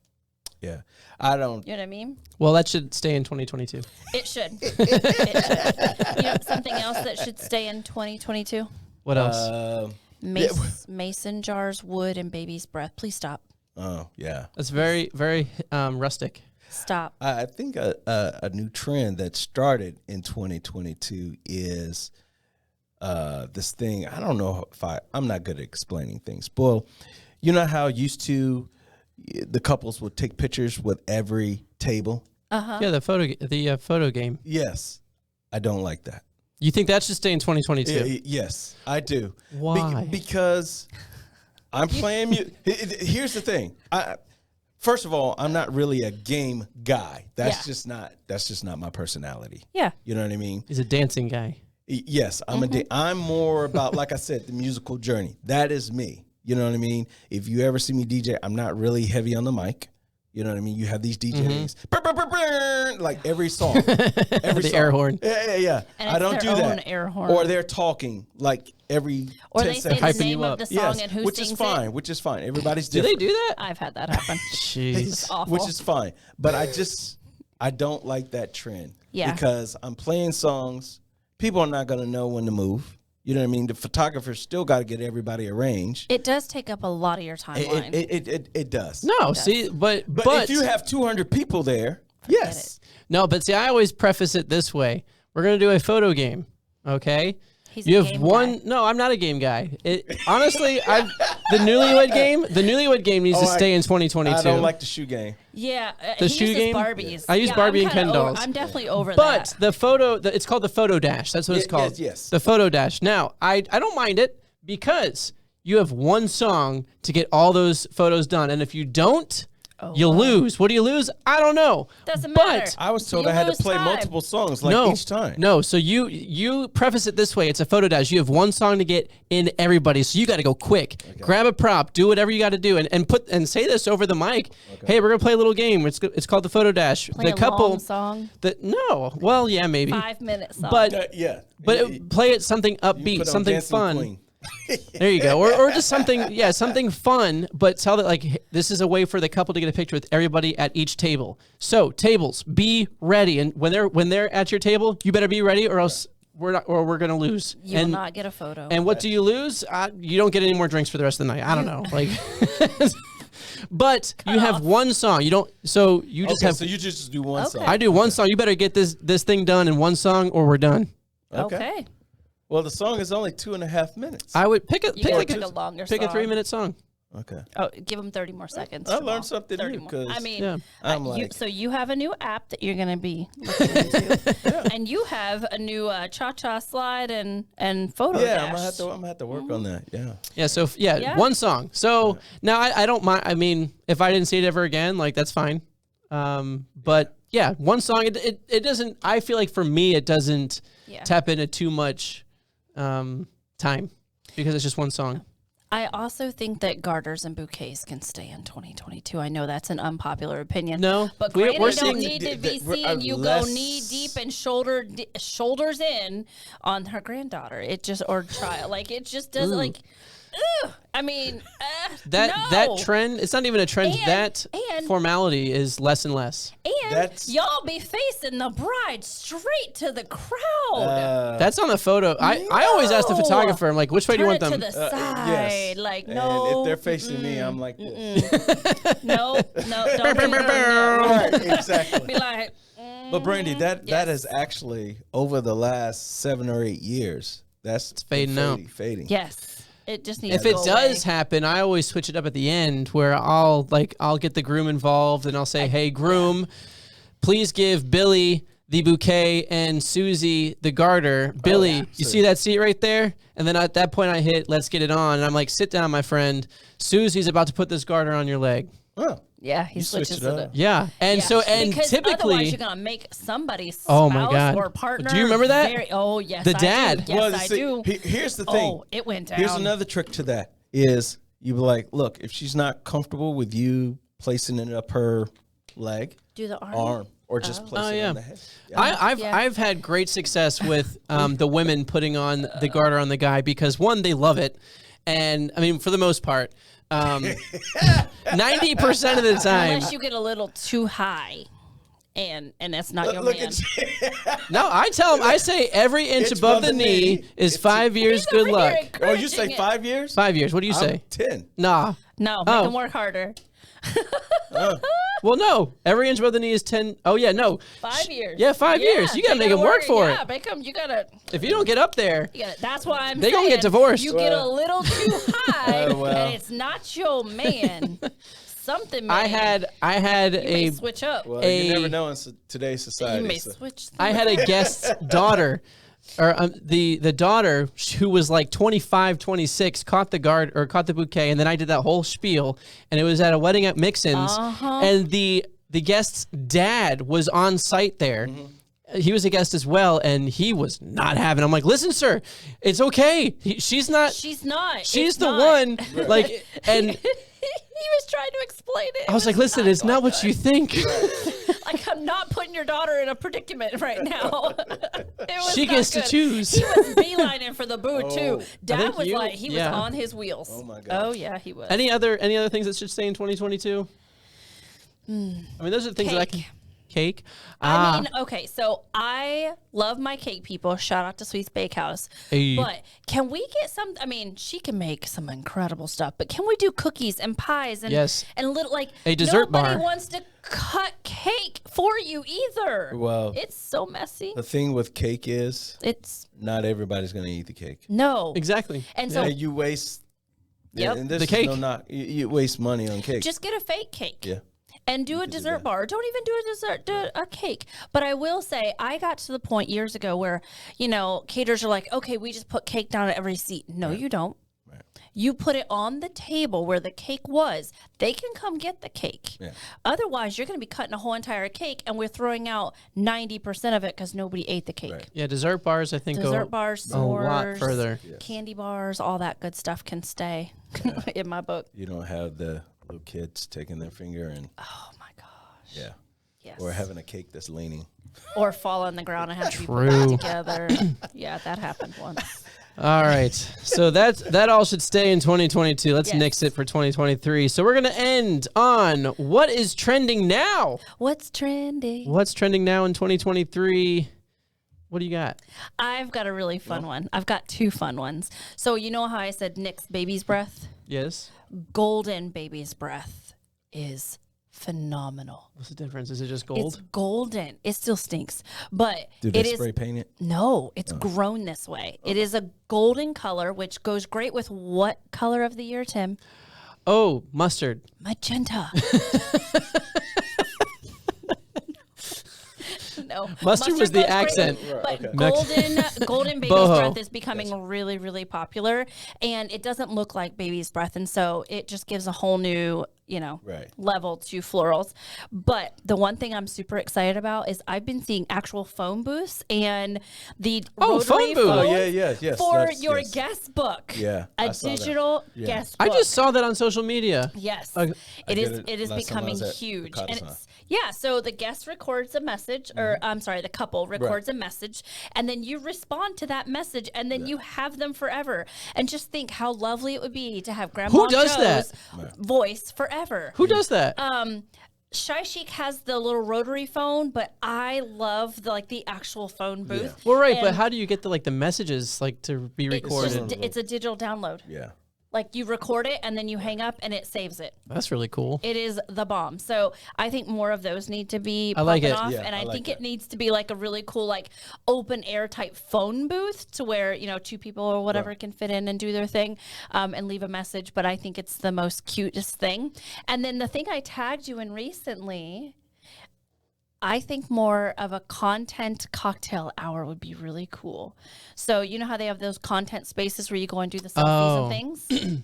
Yeah, I don't. You know what I mean? Well, that should stay in 2022. It should. It should. Something else that should stay in 2022? What else? Mason jars, wood, and baby's breath. Please stop. Oh, yeah. That's very, very rustic. Stop. I think a new trend that started in 2022 is this thing. I don't know if I'm not good at explaining things. Well, you know how used to the couples would take pictures with every table? Yeah, the photo game. Yes. I don't like that. You think that should stay in 2022? Yes, I do. Why? Because I'm playing. Here's the thing. First of all, I'm not really a game guy. That's just not my personality. Yeah. You know what I mean? He's a dancing guy. Yes, I'm more about, like I said, the musical journey. That is me. You know what I mean? If you ever see me DJ, I'm not really heavy on the mic. You know what I mean? You have these DJs, like every song, every song. Air horn. Yeah. And I don't do that. Air horn. Or they're talking like every. Or 10 they say seconds. the name of the song and who which sings is fine. it. Which is fine. Everybody's Do different. they do that? I've had that happen. Jeez. It's awful. Which is fine. But I don't like that trend. Yeah. Because I'm playing songs. People are not going to know when to move. You know what I mean? The photographer's still got to get everybody arranged. It does take up a lot of your timeline. It does. No, see, but if you have 200 people there, yes. No, but see, I always preface it this way. We're going to do a photo game, okay? He's You a have game one. guy. No, I'm not a game guy. Honestly, the newlywed game needs to stay in 2022. I don't like the shoe game. Yeah. The he shoe uses game? Barbies. I use Barbie and Ken dolls. I'm definitely over But that. the photo, it's called the photo dash. That's what it's called. Yes. The photo dash. Now, I don't mind it because you have one song to get all those photos done. And if you don't, you'll lose. What do you lose? I don't know. Doesn't But matter. I was told You I had to lose play time. multiple songs each time. No, so you preface it this way. It's a photo dash. You have one song to get in everybody, so you got to go quick. Okay. Grab a prop, do whatever you got to do, and say this over the mic. Okay. Hey, we're going to play a little game. It's called the photo dash. Play a long song? Well, yeah, maybe. 5-minute song. But play it something upbeat, something fun. There you go. Or just something fun, but tell that like this is a way for the couple to get a picture with everybody at each table. So tables, be ready, and when they're at your table, you better be ready, or else we're gonna lose. You will not get a photo. And what do you lose? You don't get any more drinks for the rest of the night. I don't know, like. But you have one song. You don't. So you just have. So you just do one song. I do one song. You better get this thing done in one song, or we're done. Okay. Well, the song is only 2.5 minutes. I would pick a longer pick song. a 3-minute song. Okay. Oh, give them 30 more seconds. I Jamaal. learned something new. I mean, I'm so you have a new app that you're going to be looking into, and you have a new cha-cha slide and photo dash. I'm gonna have to work on that. Yeah. Yeah. So one song. So now I don't mind. I mean, if I didn't see it ever again, like that's fine. But yeah, one song. It doesn't. I feel like for me, it doesn't tap into too much time because it's just one song. I also think that garters and bouquets can stay in 2022. I know that's an unpopular opinion. No, but we're Granny seeing don't need to be seeing you go knee deep and shoulders in on her granddaughter. It just or child like it just doesn't like. Ugh, I mean, that trend. It's not even a trend. That and formality is less and less. And y'all be facing the bride straight to the crowd. That's on the photo. I always ask the photographer. I'm like, which way do you want them? To the side. Yes. Like and no. if they're facing me, I'm like this. No, don't do Right, exactly. Be like. But Brandy, that is actually over the last 7 or 8 years. That's fading out. Fading. Yes. It just needs if to it go does away. happen, I always switch it up at the end where I'll get the groom involved and I'll say, "Hey, groom, please give Billy the bouquet and Susie the garter. Billy, you see that seat right there?" And then at that point, I hit "Let's get it on," and I'm like, "Sit down, my friend. Susie's about to put this garter on your leg." Oh. Yeah, he switches it up. Yeah, and so because typically, otherwise you're gonna make somebody's spouse or partner. Do you remember that? Yes, the dad. I do. Yes, I do. Here's the thing. Oh, it went down. Here's another trick to that is you be like, look, if she's not comfortable with you placing it up her leg, do the arm or just place it on the head. Yeah. I've had great success with the women putting on the garter on the guy because one, they love it, and I mean for the most part. 90% of the time, unless you get a little too high, and that's not your man. No, I tell them. I say every inch above the knee is 5 years. Good luck. Oh, you say 5 years? 5 years. What do you say? 10. Nah. No, make them work harder. Well, no. Every inch above the knee is 10. Oh yeah, no. 5 years. Yeah, 5 years. You gotta make them work for it. Yeah, make them. You gotta. If you don't get up there, that's why I'm. They gonna get divorced. You get a little too high, and it's not your man. Something. Man. I had you a may switch up. Well, you never know in today's society. You may switch. I had a guest's daughter. Or the daughter who was like 25, 26 caught the bouquet, and then I did that whole spiel, and it was at a wedding at Mixon's, and the guest's dad was on site there. He was a guest as well, and he was not having. I'm like, listen, sir, it's okay. She's not. She's not. She's the one. Like, and he was trying to explain it. I was like, listen, it's not what you think. Like, I'm not putting your daughter in a predicament right now. She gets to choose. He was beelining for the boot too. Dad was like, he was on his wheels. Oh my god. Oh yeah, he was. Any other things that should stay in 2022? I mean, those are the things that I can. Cake. I mean, okay, so I love my cake people. Shout out to Sweet's Bakehouse. Hey. But can we get some? I mean, she can make some incredible stuff. But can we do cookies and pies and and little like a dessert bar? Nobody wants to cut cake for you either. Well, it's so messy. The thing with cake is it's not everybody's going to eat the cake. No, exactly. And so you waste. Yep. And this the cake. Is no knock. You waste money on cake. Just get a fake cake. Yeah. And do a dessert bar. Don't even do a cake. But I will say, I got to the point years ago where, caterers are like, okay, we just put cake down at every seat. No, you don't. Right. You put it on the table where the cake was. They can come get the cake. Yeah. Otherwise, you're going to be cutting a whole entire cake, and we're throwing out 90% of it because nobody ate the cake. Right. Yeah, dessert bars, I think, Dessert bars, a lot s'mores, further. candy bars, all that good stuff can stay in my book. You don't have the little kids taking their finger and Oh, my gosh. yeah. Yes. Or having a cake that's leaning. Or fall on the ground and have to be put True. back together. Yeah, that happened once. All right. So that all should stay in 2022. Let's nix it for 2023. So we're going to end on what is trending now. What's trending? What's trending now in 2023? What do you got? I've got a really fun one. I've got two fun ones. So you know how I said Nick's baby's breath? Yes. Golden baby's breath is phenomenal. What's the difference? Is it just gold? It's golden. It still stinks, but Do they spray paint it? No, it's grown this way. It is a golden color, which goes great with what color of the year, Tim? Oh, mustard. Magenta. No, Mustard was the goes accent. But okay. golden baby's Boho. breath is becoming really, really popular, and it doesn't look like baby's breath, and so it just gives a whole new, Right. level to florals. But the one thing I'm super excited about is I've been seeing actual phone booths and the rotary phone booth. phones Yes. for your guest book. Yeah, A I saw that. digital Yeah. guest I book. just saw that on social media. Yes, I it did is last time I becoming was at huge, the and Cotton so the guest records a message, or I'm sorry, the couple records a message, and then you respond to that message, and then you have them forever. And just think how lovely it would be to have Grandma Who does Joe's that? voice forever. Who does that? Shy Chic has the little rotary phone, but I love the actual phone booth. Well, right, but And how do you get the messages to be recorded? it's a digital download. Yeah. Like you record it and then you hang up and it saves it. That's really cool. It is the bomb. So I think more of those need to be I like popping it. off. Yeah, and I I like think that. it needs to be like a really cool, open air type phone booth to where, two people or whatever can fit in and do their thing and leave a message. But I think it's the most cutest thing. And then the thing I tagged you in recently, I think more of a content cocktail hour would be really cool. So you know how they have those content spaces where you go and do the selfies and things?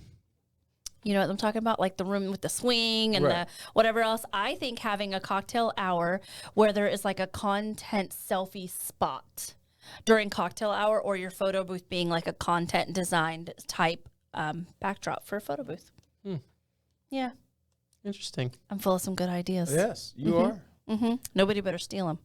You know what I'm talking about? Like the room with the swing and the whatever else. I think having a cocktail hour where there is like a content selfie spot during cocktail hour, or your photo booth being like a content designed type backdrop for a photo booth. Yeah. Interesting. I'm full of some good ideas. Yes, you are. Nobody better steal them.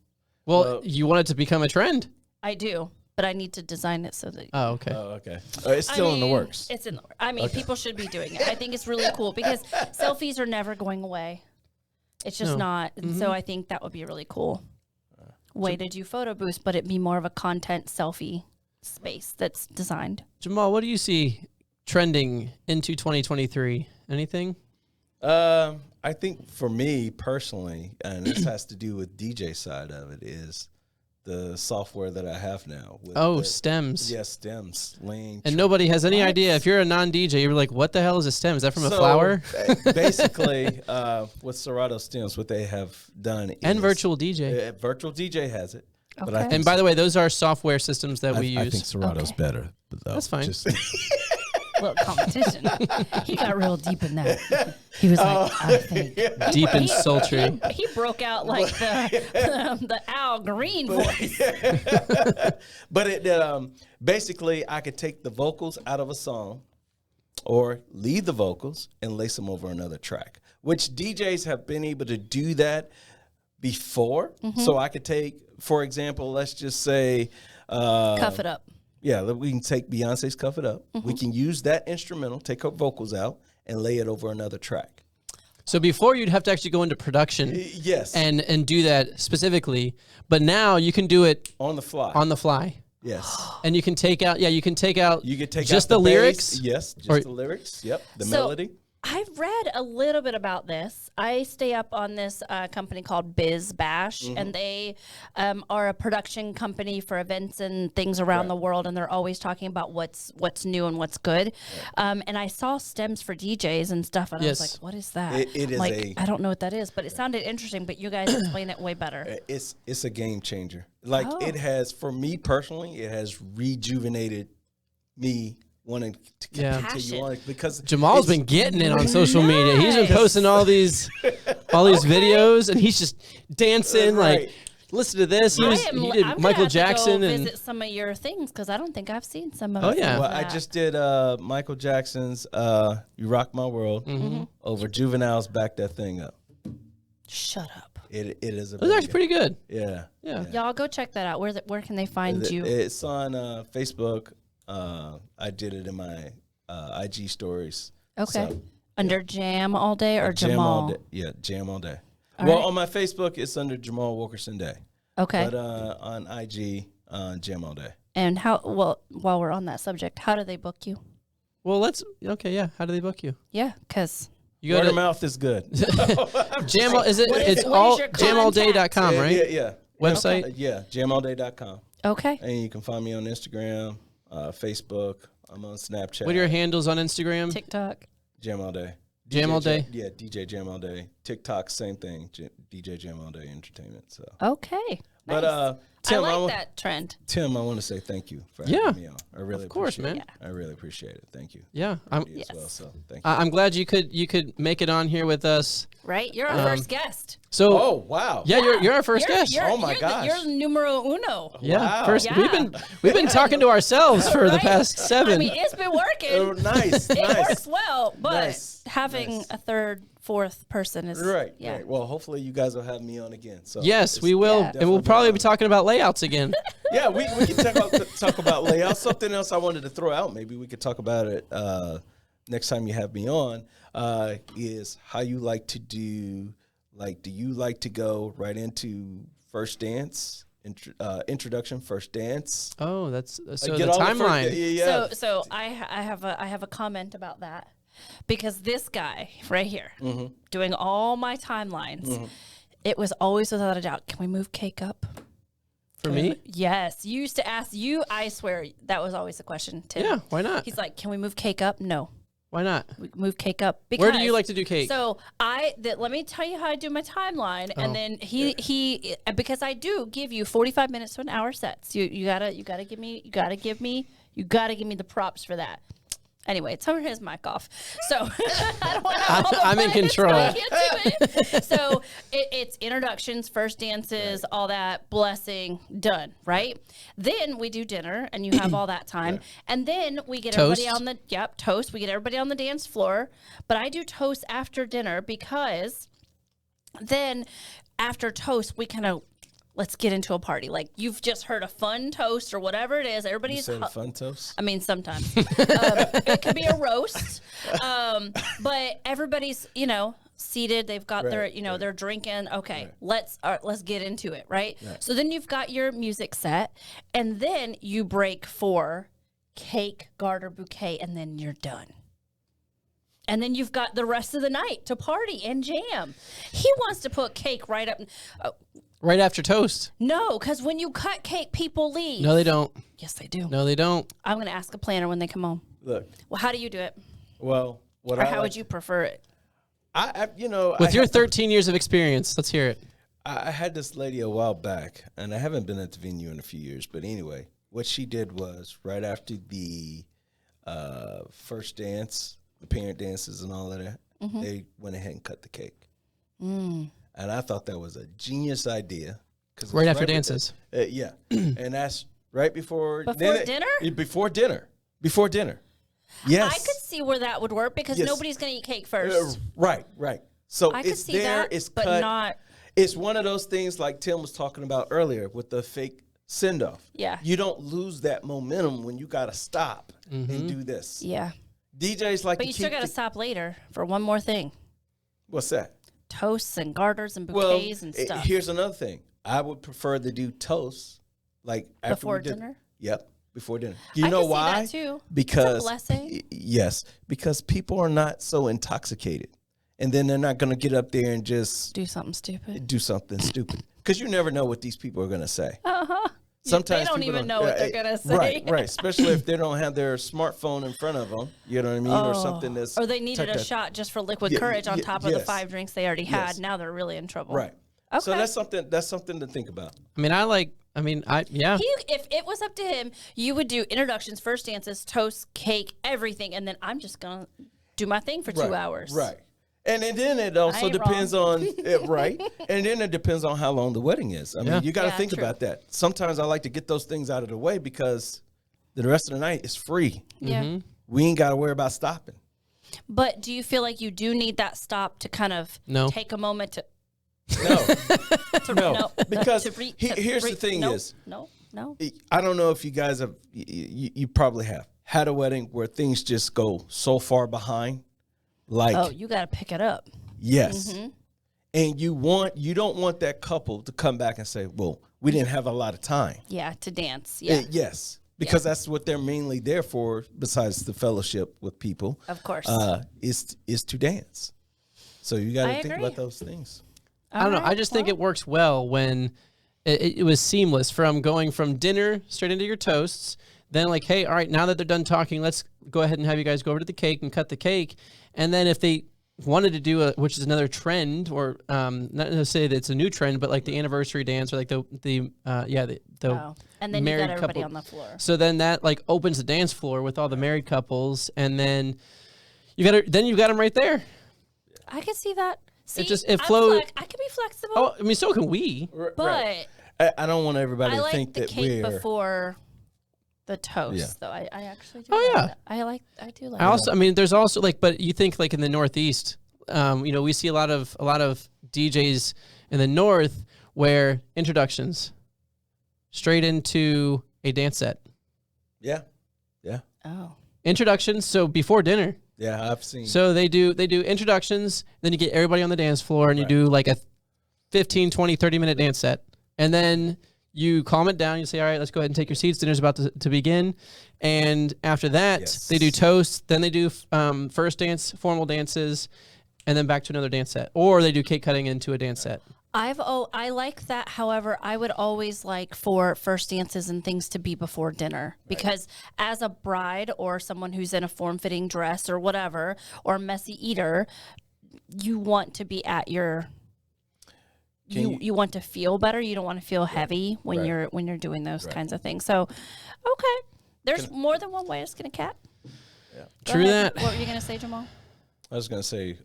Well, you want it to become a trend. I do, but I need to design it so that. Oh, okay. Oh, okay. It's still in the works. It's in the works. I mean, people should be doing it. I think it's really cool because selfies are never going away. It's just not. And so I think that would be a really cool way to do photo booths, but it be more of a content selfie space that's designed. Jamaal, what do you see trending into 2023? Anything? I think for me personally, and this has to do with DJ side of it, is the software that I have now. With stems. Yes, stems. Lane. And nobody has any idea. If you're a non-DJ, you're like, what the hell is a stem? Is that from a flower? Basically, with Serato stems, what they have done And is, virtual DJ. Virtual DJ has it. But Okay. I think And by the way, those are software systems that we I use. think Serato's better. Though. That's fine. Little competition. He got real deep in that. He was like, I think. Deep and sultry. He broke out like the Al Green voice. But it basically, I could take the vocals out of a song or leave the vocals and lace them over another track, which DJs have been able to do that before. So I could take, for example, let's just say... Cuff it up. Yeah, we can take Beyonce's Cuff It Up. We can use that instrumental, take her vocals out, and lay it over another track. So before you'd have to actually go into production Yes. and do that specifically, but now you can do it On the fly. on the fly. Yes. And you can take out You can take just out the bass. lyrics. Yes, just Or- the lyrics. Yep, the So- melody. I've read a little bit about this. I stay up on this company called Biz Bash, and they are a production company for events and things around the world, and they're always talking about what's new and what's good. And I saw stems for DJs and stuff, and I was Yes. like, "What is that?" It is I don't know what that is, but it sounded interesting. But you guys explain it way better. It's a game changer. Like it has, for me personally, it has rejuvenated me wanting to Yeah. continue on because Jamaal's it's- been getting it on social media. He's been posting all these videos, and he's just dancing. Right. Like, listen to this. He did I'm Michael gonna have Jackson to go and visit some of your things because I don't think I've seen some of. Oh, yeah. Well, I just did Michael Jackson's "You Rock My World" over Juvenile's "Back That Thing Up." Shut up. It is a it was actually pretty good. yeah. Yeah. Y'all go check that out. Where can they find you? It's on Facebook. I did it in my IG stories. Okay. So, Under Jam All Day or Jam Jamaal? all day. Yeah, Jam all day. All well, right. on my Facebook, it's under Jamaal Wilkerson Day. Okay. But on IG, Jam all day. And while we're on that subject, how do they book you? Well, yeah. How do they book you? Yeah, because You Word go of to mouth is good. Jamal. Is it? What is- It's what all is your jamallday.com, right? Yeah. Website. Yeah, jamallday.com. okay. And you can find me on Instagram, Facebook. I'm on Snapchat. What are your handles on Instagram? TikTok. Jam all day. Jam all day? Yeah, DJ Jam all day. TikTok, same thing. DJ Jam all day entertainment. So Okay. But Tim, I like that trend. Tim, I want to say thank you for Yeah. having me on. I really Of course, appreciate man. it. I really appreciate it. Thank you. Yeah, You Yes. as well. So thank you. I'm glad you could make it on here with us. Right? You're our first guest. So, Oh wow. yeah, you're our 1st guest. Oh, my you're gosh. You're numero uno. Yeah, Wow. first. Yeah. We've been talking to ourselves for the Right? past 7. I mean, it's been working. Oh, nice. It nice. works well, but Nice, having nice. a third, fourth person is Right. Yeah. Right. Well, hopefully you guys will have me on again. So Yes, it's we will, Yeah. and we'll definitely probably been be talking about layouts again. Yeah, we can talk about layout. Something else I wanted to throw out, maybe we could talk about it next time you have me on, is how you like to do, do you like to go right into first dance, introduction, first dance? Oh, that's so Get the all timeline. yeah. So I have a comment about that because this guy right here doing all my timelines, it was always without a doubt. Can we move cake up? For me? Yes. You used to ask you. I swear that was always the question. Tim. Yeah, why not? He's like, can we move cake up? No. Why not? We move cake up. Where do because- you like to do cake? So let me tell you how I do my timeline, and then he because I do give you 45 minutes to an hour sets. You gotta give me the props for that. Anyway, turn his mic off. So I don't want to have all the I'm in buttons control. going into it. So it's introductions, first dances, all that, blessing, done, right? Then we do dinner, and you have all that time. And then we get everybody Toast. on the, toast. We get everybody on the dance floor. But I do toast after dinner because then after toast, we kind of, let's get into a party. Like you've just heard a fun toast or whatever it is. You Everybody's said fun toast? I mean, sometimes it could be a roast, but everybody's seated. They've got their they're drinking. Okay, let's get into it, right? So then you've got your music set, and then you break for cake, garter, bouquet, and then you're done. And then you've got the rest of the night to party and jam. He wants to put cake right up. Right after toast. No, because when you cut cake, people leave. No, they don't. Yes, they do. No, they don't. I'm going to ask a planner when they come home. Look, Well, how do you do it? well, what Or I how like- would you prefer it? With your 13 years of experience, let's hear it. I had this lady a while back, and I haven't been at the venue in a few years. But anyway, what she did was right after the first dance, the parent dances and all of that, they went ahead and cut the cake. And I thought that was a genius idea. Right after dances. Yeah. And that's right before Dinner? Before dinner. Before dinner. Yes. I could see where that would work because Yes. nobody's going to eat cake first. Right. So I could it's see there, that, it's but cut. not. It's one of those things like Tim was talking about earlier with the fake send off. Yeah. You don't lose that momentum when you got to stop and do this. Yeah. DJs like But to you still keep got to stop later for one more thing. What's that? Toasts and garters and Well, bouquets and stuff. here's another thing. I would prefer to do toasts like after Before we did, dinner? Yep, before dinner. You I know can see why? that too. Because It's a blessing. yes, because people are not so intoxicated, and then they're not going to get up there and just Do something stupid. do something stupid. Because you never know what these people are going to say. Uh-huh. Sometimes They don't people even know what they're going to say. Right. Especially if they don't have their smartphone in front of them. You know what I mean, or something that's Or they needed type a of- shot just for liquid Yeah, courage on yeah, top of the yes. 5 drinks they already had. Yes. Now they're really in trouble. Right. Okay. So that's something to think about. Yeah. If it was up to him, you would do introductions, first dances, toast, cake, everything, and then I'm just gonna do my thing for 2 hours. Right. And then it also ain't depends wrong. on it, right. And then it depends on how long the wedding is. I mean, you got to Yeah, think true. about that. Sometimes I like to get those things out of the way because the rest of the night is free. Yeah. We ain't got to worry about stopping. But do you feel like you do need that stop to kind of No. take a moment to No, because here's the breathe? thing No, is, no. I don't know if you guys have, you probably have had a wedding where things just go so far behind. Like, Oh, you got to pick it up. yes. And you don't want that couple to come back and say, well, we didn't have a lot of time. Yeah, to dance. Yeah, Yes. Because that's what they're mainly there for, besides the fellowship with people. of course. Is to dance. So you got I to think agree. about those things. I don't know. I just think it works well when it was seamless from going from dinner straight into your toasts. Then like, hey, all right, now that they're done talking, let's go ahead and have you guys go over to the cake and cut the cake. And then if they wanted to do which is another trend, or not to say that it's a new trend, but like the anniversary dance, or like the and then you married got everybody couple. on the floor. So then that like opens the dance floor with all the married couples, and then you've got them right there. I can see that. See, It flows. I can be flexible. Oh, I mean, so can we. But I don't want everybody to like think the that cake we're before the toast, Yeah. though. I actually do. Oh, like yeah. that. I do like. I also, I mean, there's also like, but you think like in the Northeast, we see a lot of DJs in the North where introductions straight into a dance set. Yeah. Oh. Introductions, so before dinner. Yeah, I've seen. So they do introductions, then you get everybody on the dance floor, and you do like a 15, 20, 30-minute dance set. And then you calm it down. You say, all right, let's go ahead and take your seats. Dinner's about to begin. And after that, they do toast. Then they do first dance, formal dances, and then back to another dance set. Or they do cake cutting into a dance set. I like that. However, I would always like for first dances and things to be before dinner, because as a bride or someone who's in a form-fitting dress or whatever, or messy eater, you want to be at your. You want to feel better. You don't want to feel heavy when you're doing those kinds of things. So, okay, there's more than one way to skin a cat. Yeah. True that. What were you gonna say, Jamaal? I was gonna say,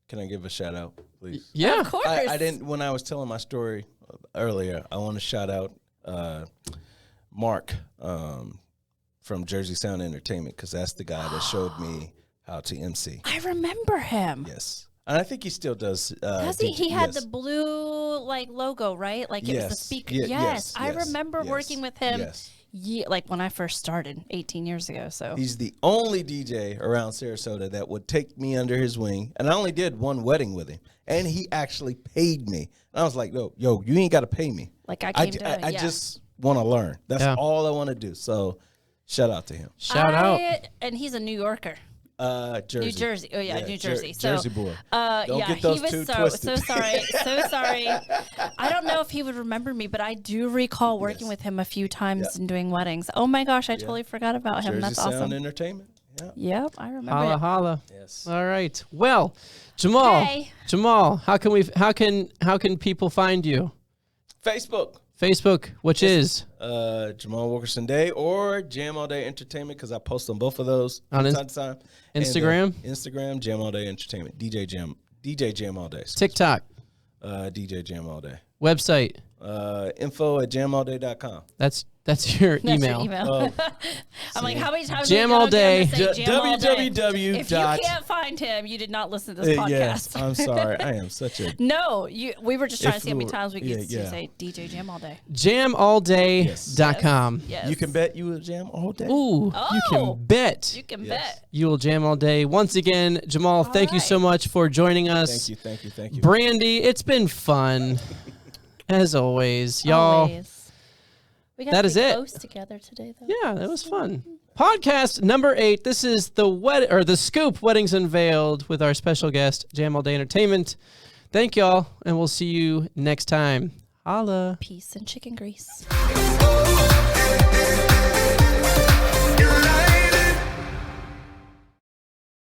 can I give a shout out, please? Yeah. Of course. I didn't. When I was telling my story earlier, I want to shout out Mark from Jersey Sound Entertainment, because that's the guy that showed me how to MC. I remember him. Yes, and I think he still does. Does he? He had the blue like logo, right? Like it was the speaker. Yes, I remember working with him. Yes. Yeah, like when I first started 18 years ago. So He's the only DJ around Sarasota that would take me under his wing. And I only did one wedding with him. And he actually paid me. And I was like, yo, you ain't got to pay me. like I came to I just want to learn. That's all I want to do. So shout out to him. Shout out. And he's a New Yorker. Jersey. New Jersey. Oh yeah, New Jersey. Jersey boy. Don't get those he was two so twisted. sorry. So sorry. I don't know if he would remember me, but I do recall working with him a few times and doing weddings. Oh my gosh, I totally forgot about him. Jersey That's Sound awesome. Entertainment. Yeah. Yep, I remember. Holla it. holla. Yes. All right. Well, Jamaal. Hey. Jamaal, how can people find you? Facebook, which is Jamaal Wilkerson Day or Jam All Day Entertainment, because I post on both of those On from time to time. Instagram? And, Instagram, Jam All Day Entertainment. DJ Jam All Day. TikTok, DJ Jam All Day. website. info@jamallday.com. That's your That's email. your email. I'm like, how many times Jam are you all day. gonna say Jam all day? www. If you can't find him, you did not listen to this podcast. Yes, I'm sorry. I am such a... No, we were just trying to see how many If- times we could yeah. say DJ Jam all day. Jamalday.com. Yes. You can bet you will jam all day. Ooh, you can bet. You can Yes. bet. You will jam all day. Once again, Jamaal, thank you so right. much for joining us. Thank you. Brandy, it's been fun. As always, y'all. Always. We got That to is be it. close together today, though. Yeah, that was fun. Podcast number 8. This is the Scoop Weddings Unveiled with our special guest, Jam All Day Entertainment. Thank y'all, and we'll see you next time. Holla. Peace and chicken grease. Oh,